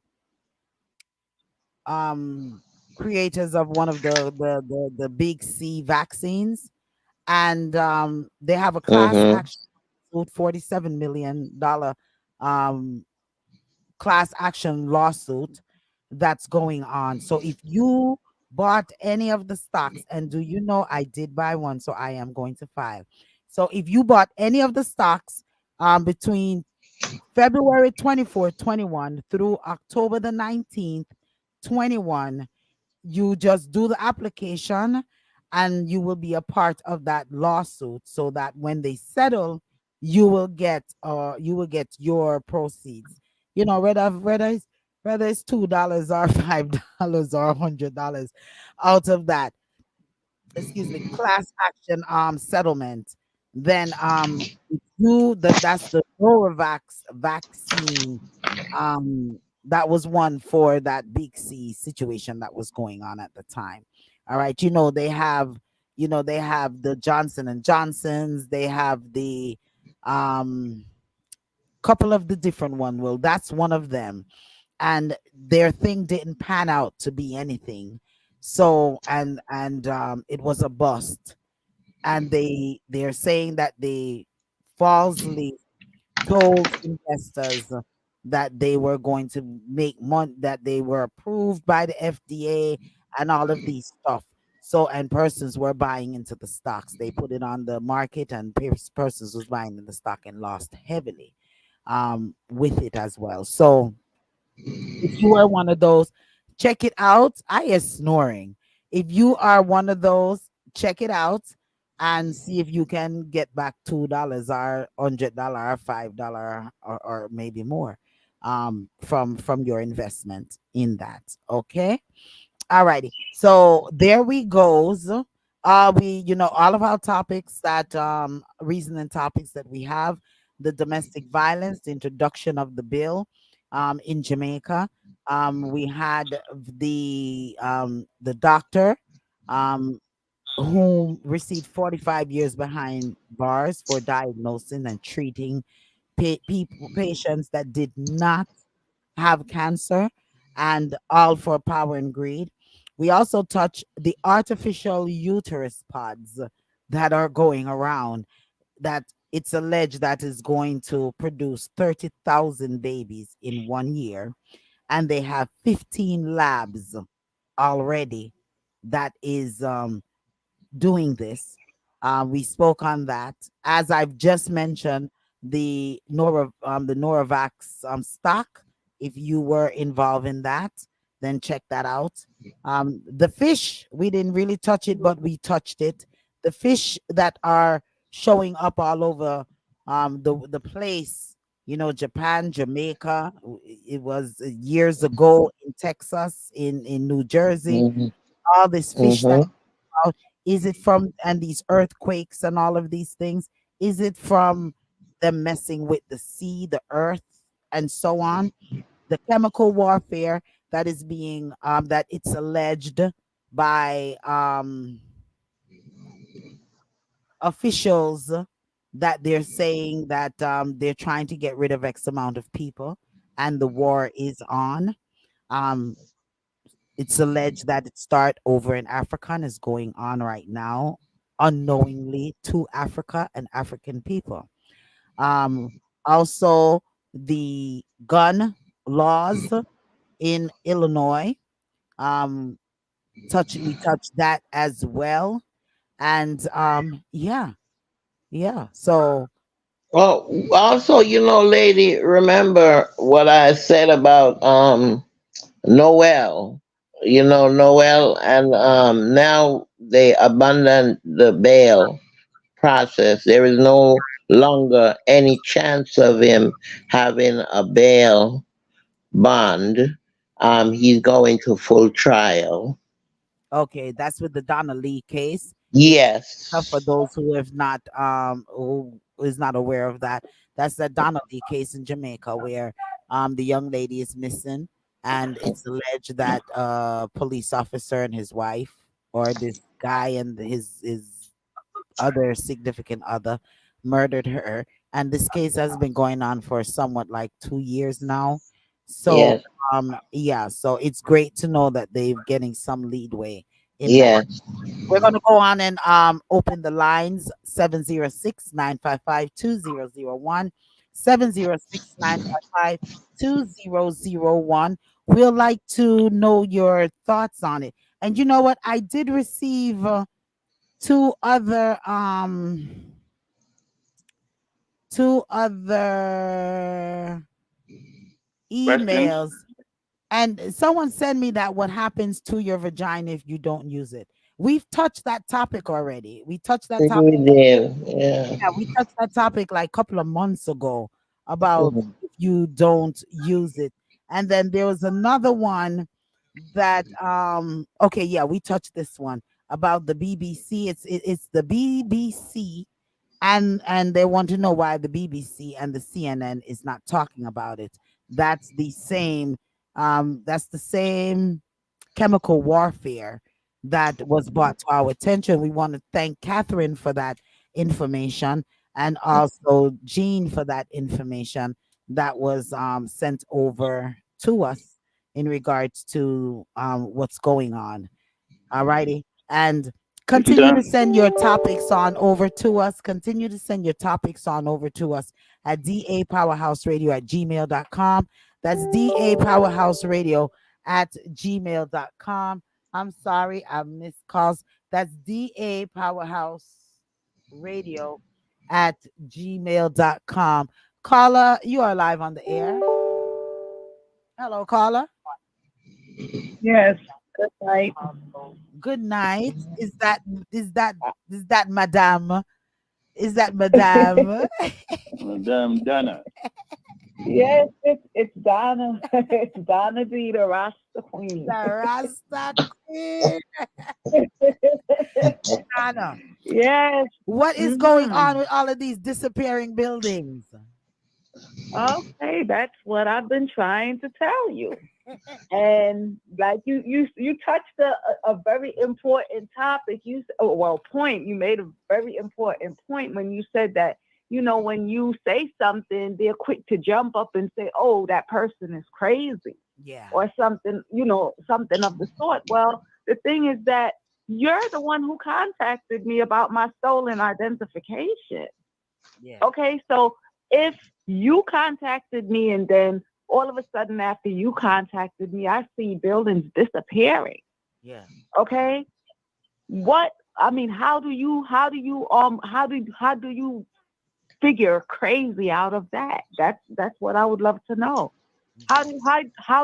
creators of one of the big C vaccines, and they have a class Mm-hmm. action suit, $47 million um class action lawsuit that's going on. So if you bought any of the stocks, and do you know I did buy one, so I am going to file. So if you bought any of the stocks between February 24th, 21 through October the 19th, 21, you just do the application and you will be a part of that lawsuit, so that when they settle, you will get your proceeds. Whether it's $2 or $5 or $100 out of that, excuse me, class action settlement. Then if that's the Novavax vaccine, that was one for that big C situation that was going on at the time. All right, they have the Johnson and Johnsons, they have the um couple of the different one. Well, that's one of them, and their thing didn't pan out to be anything. So and it was a bust, and they're saying that they falsely told investors that they were going to make money, that they were approved by the FDA and all of these stuff. So, and persons were buying into the stocks. They put it on the market, and persons was buying in the stock and lost heavily with it as well. So if you are one of those, check it out. I is snoring. If you are one of those, check it out and see if you can get back $2 or $100 or $5 or maybe more from your investment in that. Okay. Alrighty. So there we goes. All of our topics, that reasoning topics that we have, the domestic violence, the introduction of the bill in Jamaica. We had the doctor um who received 45 years behind bars for diagnosing and treating patients that did not have cancer, and all for power and greed. We also touch the artificial uterus pods that are going around, that it's alleged that is going to produce 30,000 babies in 1 year, and they have 15 labs already that is doing this. We spoke on that. As I've just mentioned, the Noravax stock. If you were involved in that, then check that out. The fish, we didn't really touch it, but we touched it. The fish that are showing up all over the place, Japan, Jamaica. It was years ago in Texas, in New Jersey. Mm-hmm. All this fish that Mm-hmm. out? Is it from, and these earthquakes and all of these things? Is it from them messing with the sea, the earth, and so on? The chemical warfare that is being that it's alleged by officials, that they're saying that they're trying to get rid of X amount of people. and the war is on. Um, it's alleged that it started over in Africa and is going on right now, unknowingly to Africa and African people. Um, Also, the gun laws in Illinois. Um, we touched that as well, and yeah. So Well, also, lady, remember what I said about Noel. Noel, and now they abandoned the bail process. There is no longer any chance of him having a bail bond. He's going to full trial. okay, that's with the Donna Lee case. If for Yes, those who have not who is not aware of that, that's the Donna Lee case in Jamaica where the young lady is missing, and it's alleged that police officer and his wife, or this guy and his other significant other, murdered her. And this case has been going on for somewhat like 2 years now. So yes, yeah, so it's great to know that they're getting some leadway in that. yes. We're gonna go on and open the lines 706-955-2001, 706-955-2001. We'll like to know your thoughts on it. And you know what? I did receive two other two other Questions? emails, and someone sent me that what happens to your vagina if you don't use it. We've touched that topic already. We touched that topic. We did. Yeah. Yeah, we touched that topic like a couple of months ago about Mhm. if you don't use it. And then there was another one that okay, yeah, we touched this one about the BBC. It's the BBC, and they want to know why the BBC and the CNN is not talking about it. That's the same chemical warfare that was brought to our attention. We want to thank Catherine for that information, and also Jean for that information that was sent over to us in regards to what's going on. All righty. And Take your continue to time. send your topics on over to us. Continue to send your topics on over to us at dapowerhouseradio@gmail.com. That's dapowerhouseradio@gmail.com. I'm sorry, I missed calls. That's dapowerhouseradio@gmail.com. Caller, you are live on the air. Hello, caller. Yes. Good night. Good night. Is that is that Madame? Is that Madame? Madame Donna. Yes, it's Donna. It's Donna B, the Rasta The Queen. Rasta Queen. Anna, Yes. what is going hmm on with all of these disappearing buildings? Okay, that's what I've been trying to tell you. And like you touched a very important topic. Point. You made a very important point when you said that, when you say something, they're quick to jump up and say, "Oh, that person is crazy," Yeah, or something, something of the sort. Well, the thing is that you're the one who contacted me about my stolen identification. yeah, Okay, so if you contacted me and then all of a sudden after you contacted me, I see buildings disappearing. yeah. Okay, what I mean, how do you figure crazy out of that? That's what I would love to know. How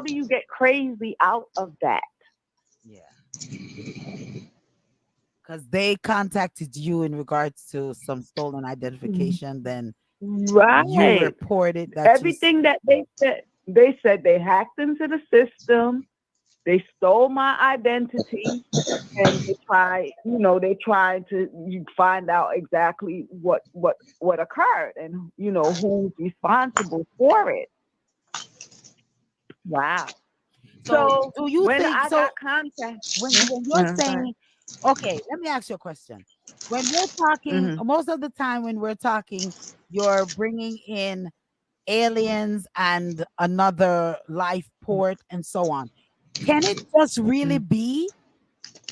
do you get crazy out of that? Yeah. Because they contacted you in regards to some stolen identification, then you Right. reported that Everything that they said they hacked into the system, they stole my identity, and they tried to find out exactly what occurred and who's responsible for it. Wow. so So do you when think I so? got contact, When you're saying, okay, let me ask you a question. When we're talking, mm-hmm. most of the time when we're talking, you're bringing in aliens and another life port and so on, can it just really be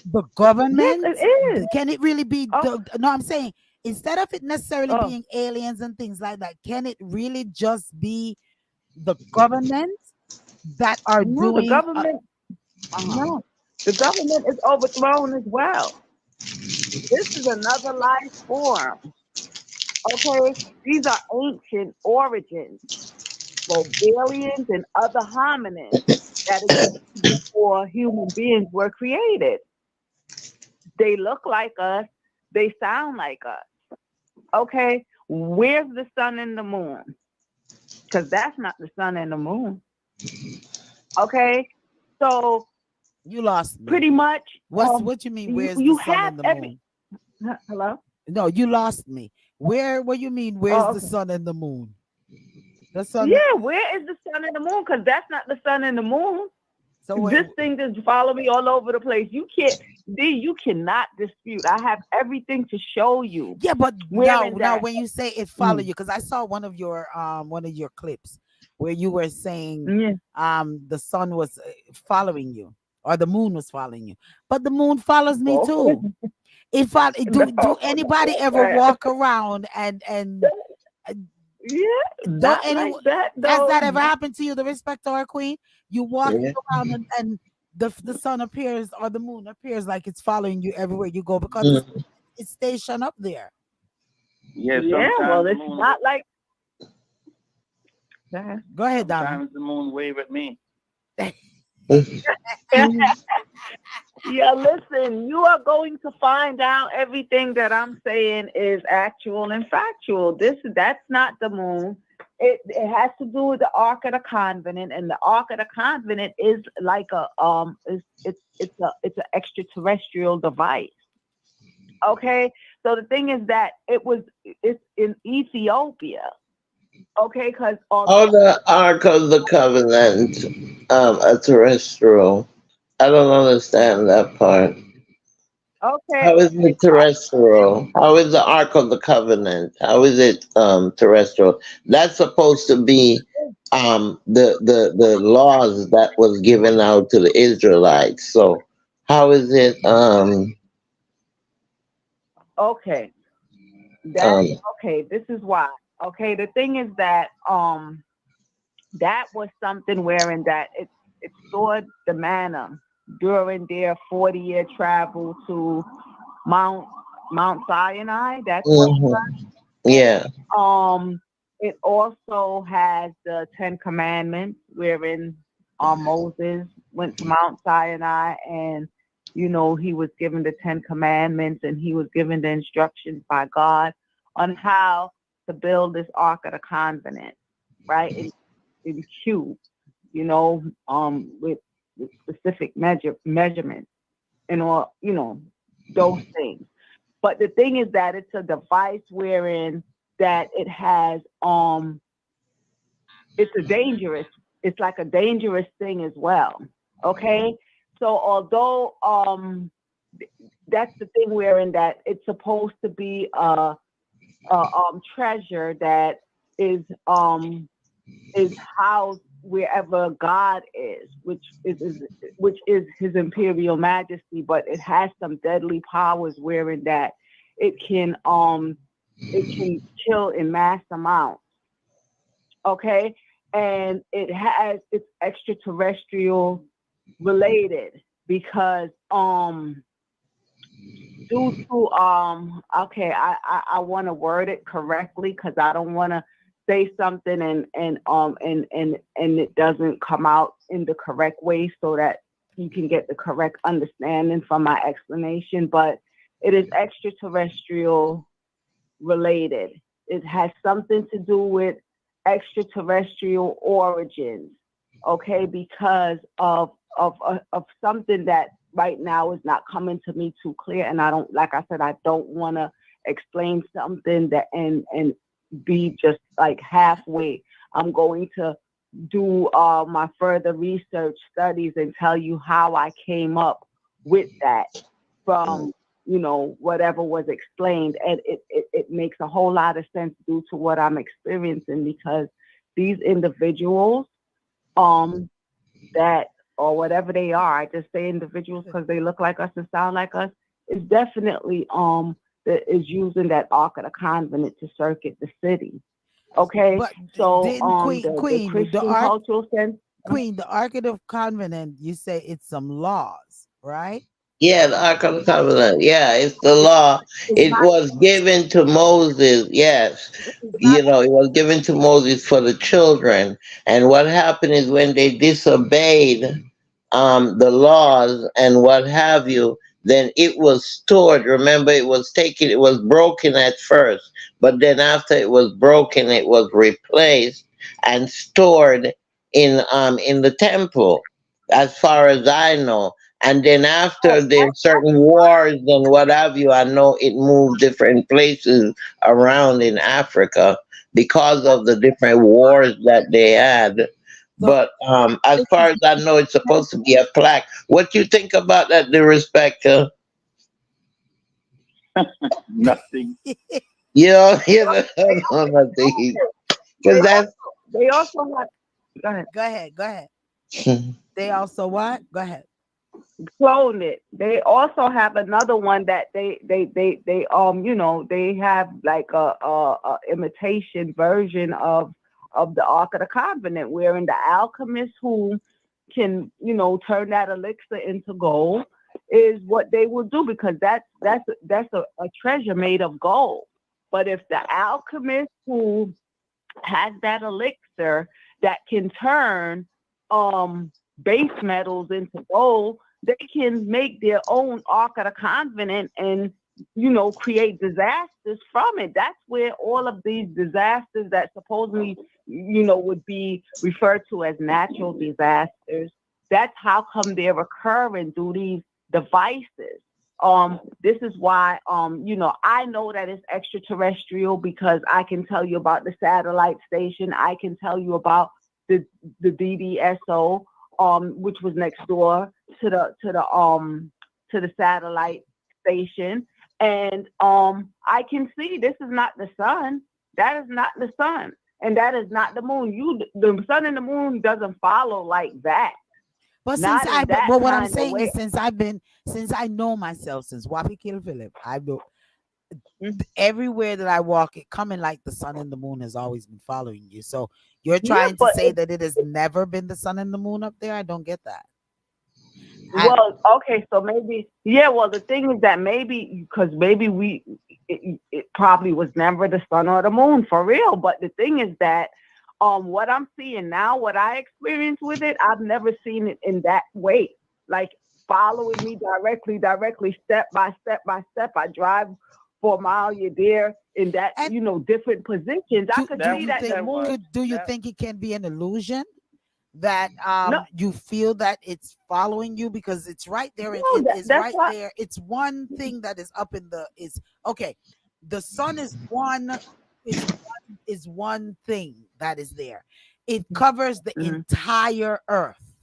the Yes, government? it is. Can it really be Oh, the, no, I'm saying instead of it necessarily oh, being aliens and things like that, can it really just be the government that are no, the doing government. uh-huh. No, the government is overthrown as well. This is another life form. Okay, these are ancient origins, both aliens and other hominids that existed before human beings were created. They look like us. They sound like us. Okay, where's the sun and the moon? Because that's not the sun and the moon. Okay, so You lost me. pretty much, What you mean? Where's the you sun have and the every. moon? Hello. No, you lost me. Where? What you mean? Where's Oh, the okay. sun and the moon? The sun. Yeah, where is the sun and the moon? Because that's not the sun and the moon. So This thing just follow me all over the place. You can't, D, you cannot dispute. I have everything to show you. yeah, but Wherein now that, when you say it follow mm, you, because I saw one of your clips where you were saying yeah. the sun was following you or the moon was following you, but the moon follows me No, too. If I no, do anybody not ever like walk around and uh, yeah, don't not any like that has though. that ever happened to you, the respecter or queen? You walking Yeah. around and the sun appears or the moon appears like it's following you everywhere you go because Mm. it's stationed up there. Yeah, Yeah, well, sometimes the it's moon, not like that. Go ahead, Donald. sometimes the moon wave at me. Yeah, listen, you are going to find out everything that I'm saying is actual and factual. That's not the moon. It has to do with the Ark of the Covenant, and the Ark of the Covenant is like a it's an extraterrestrial device. Okay, so the thing is that it's in Ethiopia. Okay, because Oh, the Ark of the Covenant, a terrestrial. I don't understand that part. okay, How is it terrestrial? How is the Ark of the Covenant? How is it terrestrial? That's supposed to be the laws that was given out to the Israelites. So how is it okay, that um okay. This is why. Okay, the thing is that that was something wherein that it stored the manna during their 40-year travel to Mount Mount Sinai. That's what. mhm. And Yeah. it also has the Ten Commandments, wherein Moses went to Mount Sinai, and he was given the Ten Commandments, and he was given the instructions by God on how to build this Ark of the Covenant, right? In cubes, with specific measurements and all, those things. But the thing is that it's a device wherein that it has it's like a dangerous thing as well. Okay? So although that's the thing wherein that it's supposed to be a treasure that is um is housed wherever God is, which is His Imperial Majesty, but it has some deadly powers wherein that it can um it can kill in mass amounts. Okay, and it's extraterrestrial related because due to okay, I want to word it correctly because I don't want to say something and it doesn't come out in the correct way so that you can get the correct understanding from my explanation, but it is extraterrestrial related. It has something to do with extraterrestrial origins, okay, because of something that right now is not coming to me too clear, and I don't, like I said, I don't want to explain something that and be just like halfway. I'm going to do my further research studies and tell you how I came up with that from whatever was explained, and it makes a whole lot of sense due to what I'm experiencing because these individuals, um, that or whatever they are. I just say individuals because they look like us and sound like us. Is definitely that is using that Ark of the Covenant to circuit the city. Okay, But so didn't the Christian cultural sense. Queen, the Ark of the Covenant, you say it's some laws, right? Yeah, the Ark of the Covenant. Yeah, it's the law. It's It not. was given to Moses. Yes. It's not. It was given to Moses for the children. And what happened is when they disobeyed the laws and what have you, then it was stored. Remember, it was broken at first, but then after it was broken, it was replaced and stored in the temple, as far as I know. And then Oh, after there's certain wars and what have you, I know it moved different places around in Africa because of the different wars that they had. So But as far as I know, it's supposed to be a plaque. What you think about that, the respecter? Nothing. You know, no, nothing. Because they that's they also have. Go ahead. go ahead. They also what? Go ahead. Clone it. They also have another one that they they have like a imitation version of the Ark of the Covenant, wherein the alchemist who can turn that elixir into gold is what they will do, because that's a treasure made of gold. But if the alchemist who has that elixir that can turn base metals into gold, they can make their own Ark of the Covenant and create disasters from it. That's where all of these disasters that supposedly would be referred to as natural disasters. That's how come they're occurring through these devices. This is why I know that it's extraterrestrial because I can tell you about the satellite station. I can tell you about the DDSO, which was next door to the satellite station. And I can see this is not the sun. That is not the sun. And that is not the moon. The sun and the moon doesn't follow like that. But Not in that but what I'm kind of saying way. is, since I know myself, since Wapi Kill Philip, I know everywhere that I walk, it coming like the sun and the moon has always been following you. So you're Yeah, trying to but say that it has never been the sun and the moon up there? I don't get that. I, well, okay, so maybe, yeah, well, the thing is that maybe, because maybe it probably was never the sun or the moon for real. But the thing is that, what I'm seeing now, what I experienced with it, I've never seen it in that way. Like following me directly, step by step by step. I drive for a mile, you're there in that, and different positions. I could do see you that the think moon, do you That think it can be an illusion that no, you feel that it's following you because it's right there and no, it is that's right why. there. It's one thing that is up in the is okay. The sun is one thing that is there. It covers the Mhm. entire earth.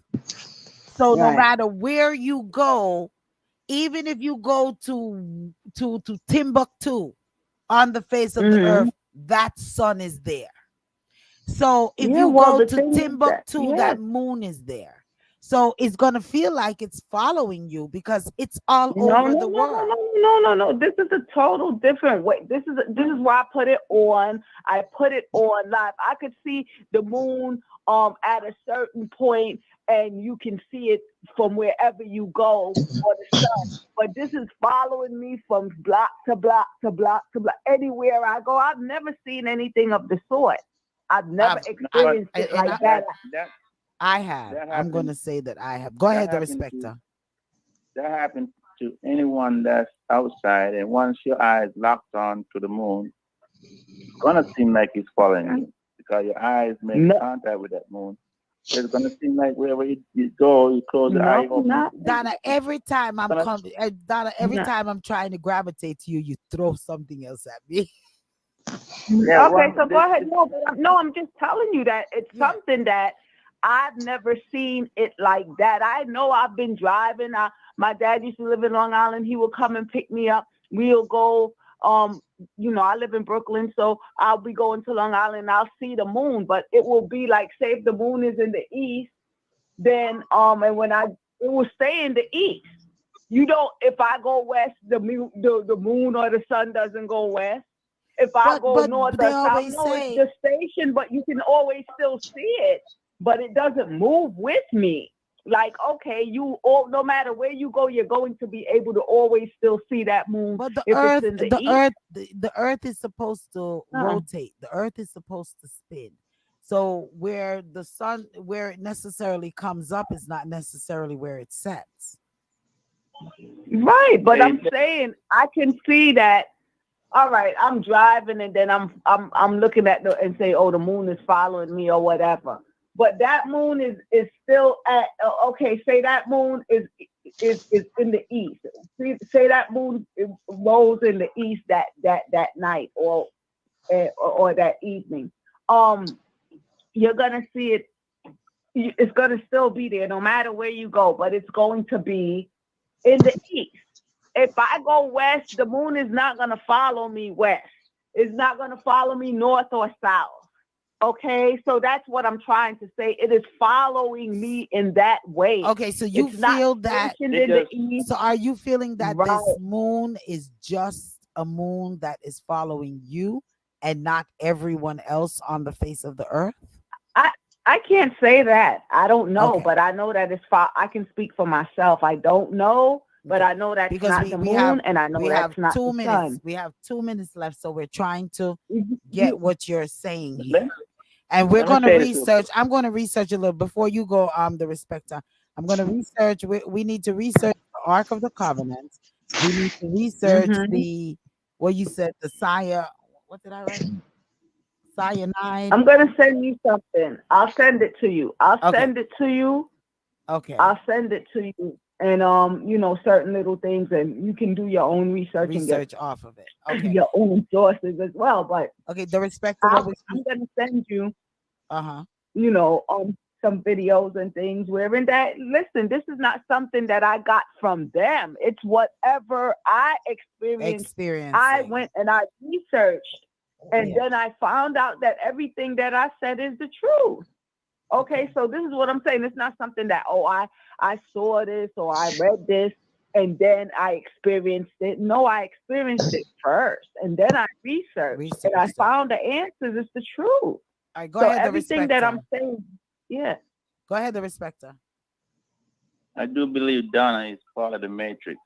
So no Right. matter where you go, even if you go to Timbuktu on the face of the Hmm. earth, that sun is there. So if Yeah, you well, go the to thing is that, Timbuktu, yeah. that moon is there. So it's gonna feel like it's following you because it's all No, no, over no, the no, world. no, no, no, no. This is a total different way. This is why I put it on. I put it on live. I could see the moon at a certain point, and you can see it from wherever you go, or the sun. But this is following me from block to block to block to block. Anywhere I go, I've never seen anything of the sort. I've never I've, no, I, but experienced it and like that. that I have. that I'm happened gonna say that I have. Go that ahead, the happened to respecter. that happened to anyone that's outside, and once your eyes locked on to the moon, it's gonna seem like it's following you because your eyes make No, contact with that moon. It's gonna seem like wherever you go, you close your eye, no, you open it, not, Donna, every time it's I'm gonna coming, Donna, every no. time I'm trying to gravitate to you, you throw something else at me. yeah. Okay, Well, so go ahead. No, but no, I'm just telling you that it's Yeah. something that I've never seen it like that. I know I've been driving. My dad used to live in Long Island. He would come and pick me up. We'll go I live in Brooklyn, so I'll be going to Long Island. I'll see the moon, but it will be like, say, if the moon is in the east, then and when it will stay in the east. You don't. If I go west, the moon or the sun doesn't go west. If I go But north they or south, always no, it's say, the station, but you can always still see it, but it doesn't move with me. Like, okay, no matter where you go, you're going to be able to always still see that moon but if it's in the east. the earth is supposed to Uh-uh. rotate. The earth is supposed to spin. So where it necessarily comes up is not necessarily where it sets. Right, but Hey, I'm saying I can see that. All right, I'm driving and then I'm looking at and say, oh, the moon is following me or whatever. But that moon is still at okay. Say that moon is in the east. Say that moon rose in the east that night or that evening. You're gonna see it. It's gonna still be there no matter where you go, but it's going to be in the east. If I go west, the moon is not going to follow me west. It's not going to follow me north or south. Okay, so that's what I'm trying to say. It is following me in that way. Okay, so you It's not feel that. stationed in the because east. So are you feeling that Right. this moon is just a moon that is following you and not everyone else on the face of the earth? I I can't say that. I don't know, Okay. but I know that I can speak for myself. I don't know, but Okay. I know that's Because not the moon, and I know we have that's not the 2 minutes. sun. We have 2 minutes left, so we're trying to You- get you- what you're saying let, here. And we're let me going to say this real quick. research. I'm going to research a little before you go, the respecter. I'm going to research. We need to research the Ark of the Covenant. We need to research Mhm. what you said, the what did I write? Cyanide. I'm gonna send you something. I'll send it to you. I'll Okay. send it to you. Okay. I'll send it to you. And certain little things, and you can do your own research and get Research off of it. Okay. your own sources as well. But Okay. The respecter, what was I'm gonna send you, uh-huh. some videos and things wherein that listen, this is not something that I got from them. It's whatever I experienced. I Experiencing. went and I researched, and Yeah. then I found out that everything that I said is the truth. Okay, so this is what I'm saying. It's not something that I saw this or I read this and then I experienced it. No, I experienced it first and then I researched and I Researched it. found the answers. It's the truth. All right, go So ahead, the everything that I'm respecter. saying, yeah. Go ahead, the respecter. I do believe Donna is part of the Matrix.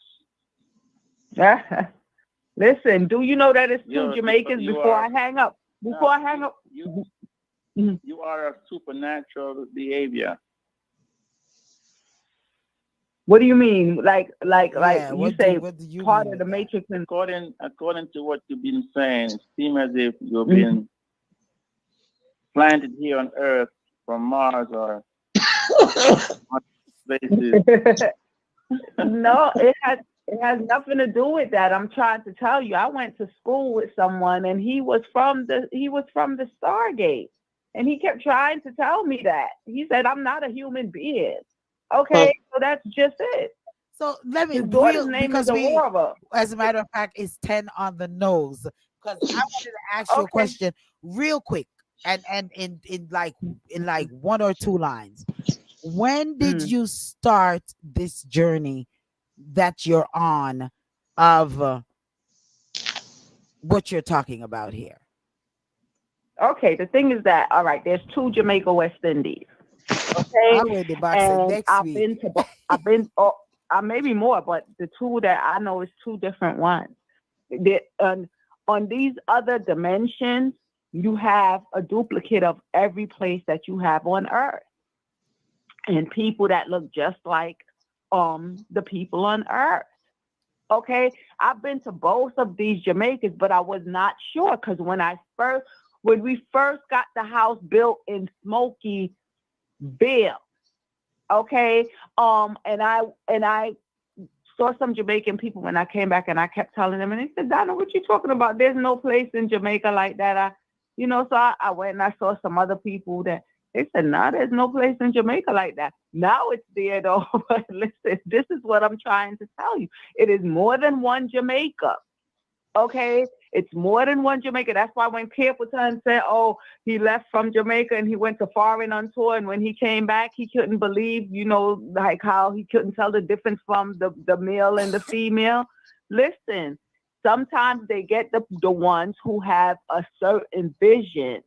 Listen, do you know that it's two You're, Jamaicans you before are I hang up? Before I hang up. you Mhm. you are a supernatural behavior. What do you mean? Like Yeah, you say what do you part mean of the with that? matrix and According to what you've been saying, it seems as if you've Mhm. been planted here on Earth from Mars or places. No, it has nothing to do with that. I'm trying to tell you. I went to school with someone and he was from the Stargate. And he kept trying to tell me that. He said I'm not a human being. Okay, so that's just it. So let me His daughter's name is because we, Aurora. as a matter of fact, it's 10 on the nose. Because I wanted to ask you a Okay. question real quick, and in like one or two lines. When did Mm. you start this journey that you're on of what you're talking about here? Okay, the thing is that all right, there's two Jamaica West Indies. Okay. I will the box it And next week. I've been maybe more, but the two that I know is two different ones. On these other dimensions, you have a duplicate of every place that you have on Earth, and people that look just like the people on Earth. Okay, I've been to both of these Jamaicas, but I was not sure because when we first got the house built in Smoky Bill, okay, and I saw some Jamaican people when I came back, and I kept telling them, and they said, Donna, what you talking about? There's no place in Jamaica like that. So I went and I saw some other people that they said, no, there's no place in Jamaica like that. Now it's there though. But listen, this is what I'm trying to tell you. It is more than one Jamaica. Okay. It's more than one Jamaica. That's why when Capleton said, "Oh, he left from Jamaica and he went to foreign on tour, and when he came back, he couldn't believe, like how he couldn't tell the difference from the male and the female." Listen, sometimes they get the ones who have a certain vision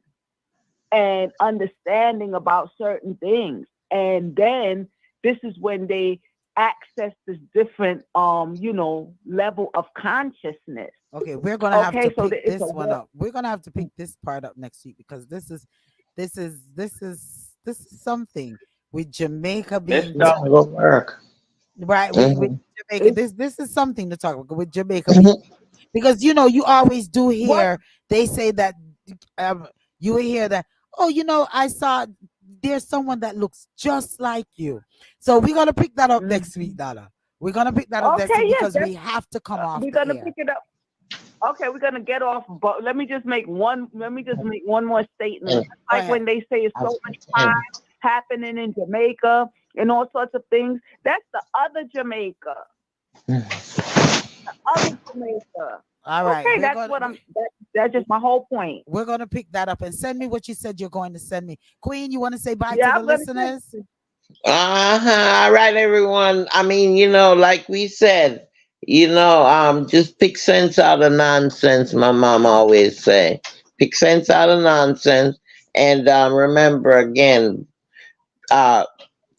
and understanding about certain things, and then this is when they access this different level of consciousness. Okay, we're gonna have to Okay, so pick it's a this one up. We're gonna have to pick this part up next week because this is something with Jamaica Let's being start. Yeah, go work. right with Hmm. Jamaica. it's This is something to talk about with Jamaica because you always do what. hear they say that um you hear that, oh, I saw there's someone that looks just like you. So we're gonna pick that up next week, Mhm. Donna. We're gonna pick that up next Okay, week yes, because we have to come off we're the gonna air. pick it up. Okay, we're gonna get off, but let me just make one. Let me just make one more statement. And Just Go like ahead. when they say it's I so was much crime saying, happening in Jamaica and all sorts of things, that's the other Jamaica. Other Jamaica. All right, Okay, that's what I'm. That's just my whole point. we're gonna pick that up and send me what you said you're going to send me. Queen, you want to say bye to Yeah, the I'm gonna text listeners? you. uh-huh. All right, everyone. I mean, like we said, just pick sense out of nonsense, my mom always say. Pick sense out of nonsense. And remember again, uh,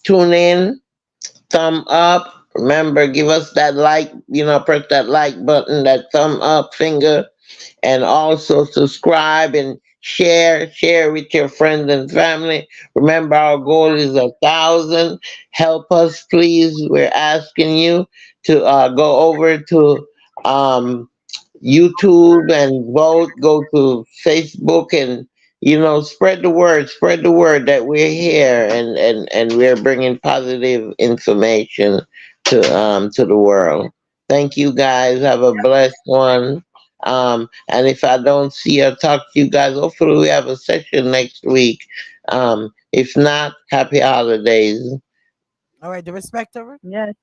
tune in, thumb up. Remember, give us that like, press that like button, that thumb up finger, and also subscribe and share with your friends and family. Remember, our goal is 1,000. Help us, please. We're asking you to go over to um, YouTube and vote. Go to Facebook and spread the word that we're here and we're bringing positive information to the world. Thank you guys. Have a blessed one. And if I don't see or talk to you guys, hopefully we have a session next week. If not, happy holidays. All right, the respecter. Yes.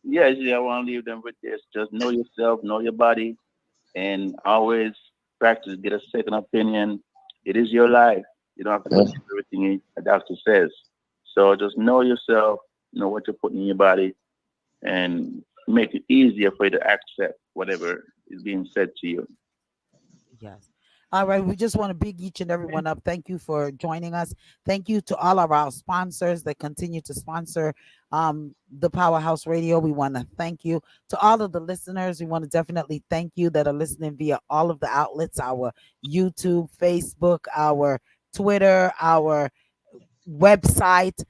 Yes, yeah, I want to leave them with this. Just know yourself, know your body, and always practice, get a second opinion. It is your life. You don't have to believe everything a doctor says. So just know yourself, know what you're putting in your body, and make it easier for you to accept whatever is being said to you. Yes. All right. We just want to big each and every one up. Thank you for joining us. Thank you to all of our sponsors that continue to sponsor the Powerhouse Radio. We want to thank you to all of the listeners. We want to definitely thank you that are listening via all of the outlets, our YouTube, Facebook, our Twitter, our website,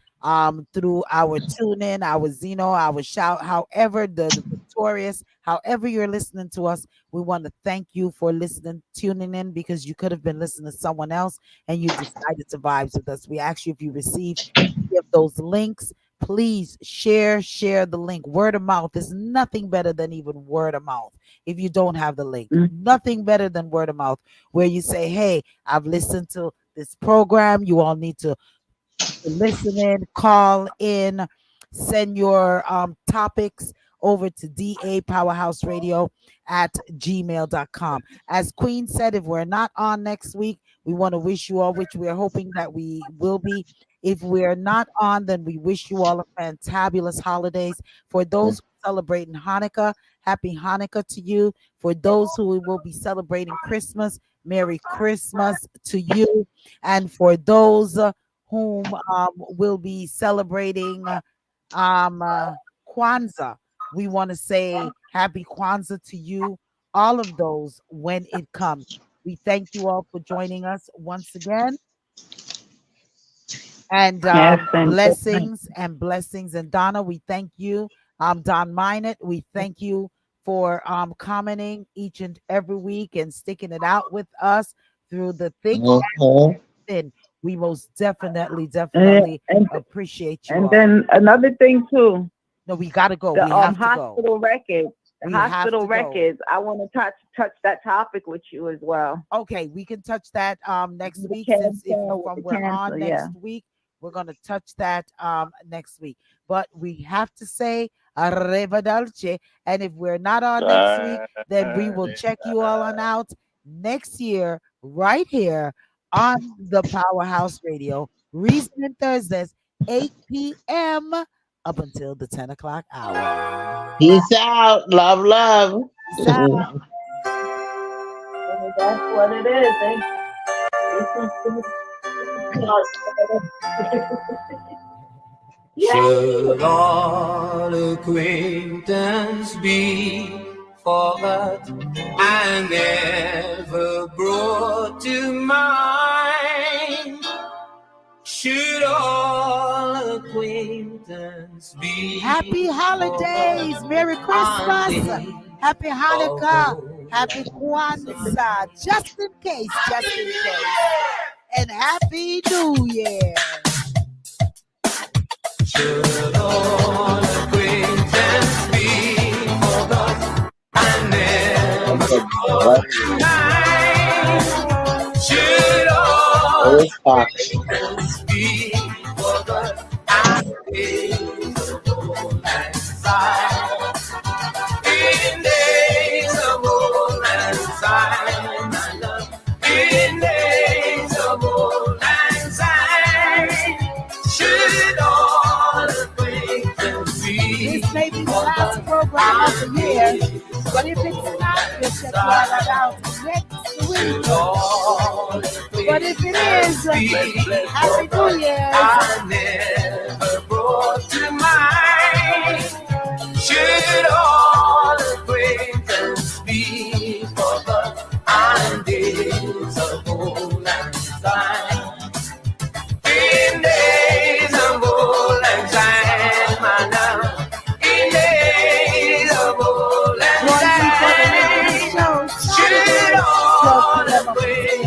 through our tune in, our Zeno, our shout, however the victorious, however you're listening to us, we want to thank you for listening, tuning in, because you could have been listening to someone else and you decided to vibes with us. We ask you, if you receive any of those links, please share the link. Word of mouth is nothing better than even word of mouth. If you don't have the link, nothing better than word of mouth, where you say, hey, I've listened to this program. You all need to listen in, call in, send your topics over to DA Powerhouse Radio at gmail.com. As Queen said, if we're not on next week, we want to wish you all, which we're hoping that we will be. If we're not on, then we wish you all a fantabulous holidays. For those celebrating Hanukkah, happy Hanukkah to you. For those who will be celebrating Christmas, Merry Christmas to you. And for those whom will be celebrating Kwanzaa. We want to say happy Kwanzaa to you, all of those when it comes. We thank you all for joining us once again. And Yes, and good night. blessings and blessings. And Donna, we thank you. Don Minot, we thank you for commenting each and every week and sticking it out with us through the thick Mhm. thin. We most definitely, And definitely and appreciate you and all. then another thing too, No, we gotta go. the We have to go. hospital records. The We have hospital to go. records. I want to touch that topic with you as well. Okay, we can touch that next With the week, since if cancer, with the we're on cancer, yeah. next week, we're gonna touch that next week. But we have to say Arrivederci. And if we're not on next week, then we will check you all on out next year, right here on the Powerhouse Radio. Reason Thursdays, 8 p.m. up until the 10 o'clock hour. Peace out. Love, love. Peace out. That's what it is. Should all acquaintance be forgot I never brought to mind? Should all acquaintance be Happy holidays, Merry Christmas, Happy Hanukkah, Happy Kwanzaa, just in case, and Happy New Year. Should all acquaintance be forgot I never brought to mind? Should all acquaintance be forgot I days of old lang syne? In days of old lang syne, my love. In days of old lang syne, should all acquaintance be? This may be the last program of the year, but if it's not, we'll check you all out next week. But if it is, Happy New Year. I never brought to mind. Should all acquaintance be forgot on days of old lang syne? In days of old lang syne, my love. In days of old lang syne, should all acquaintance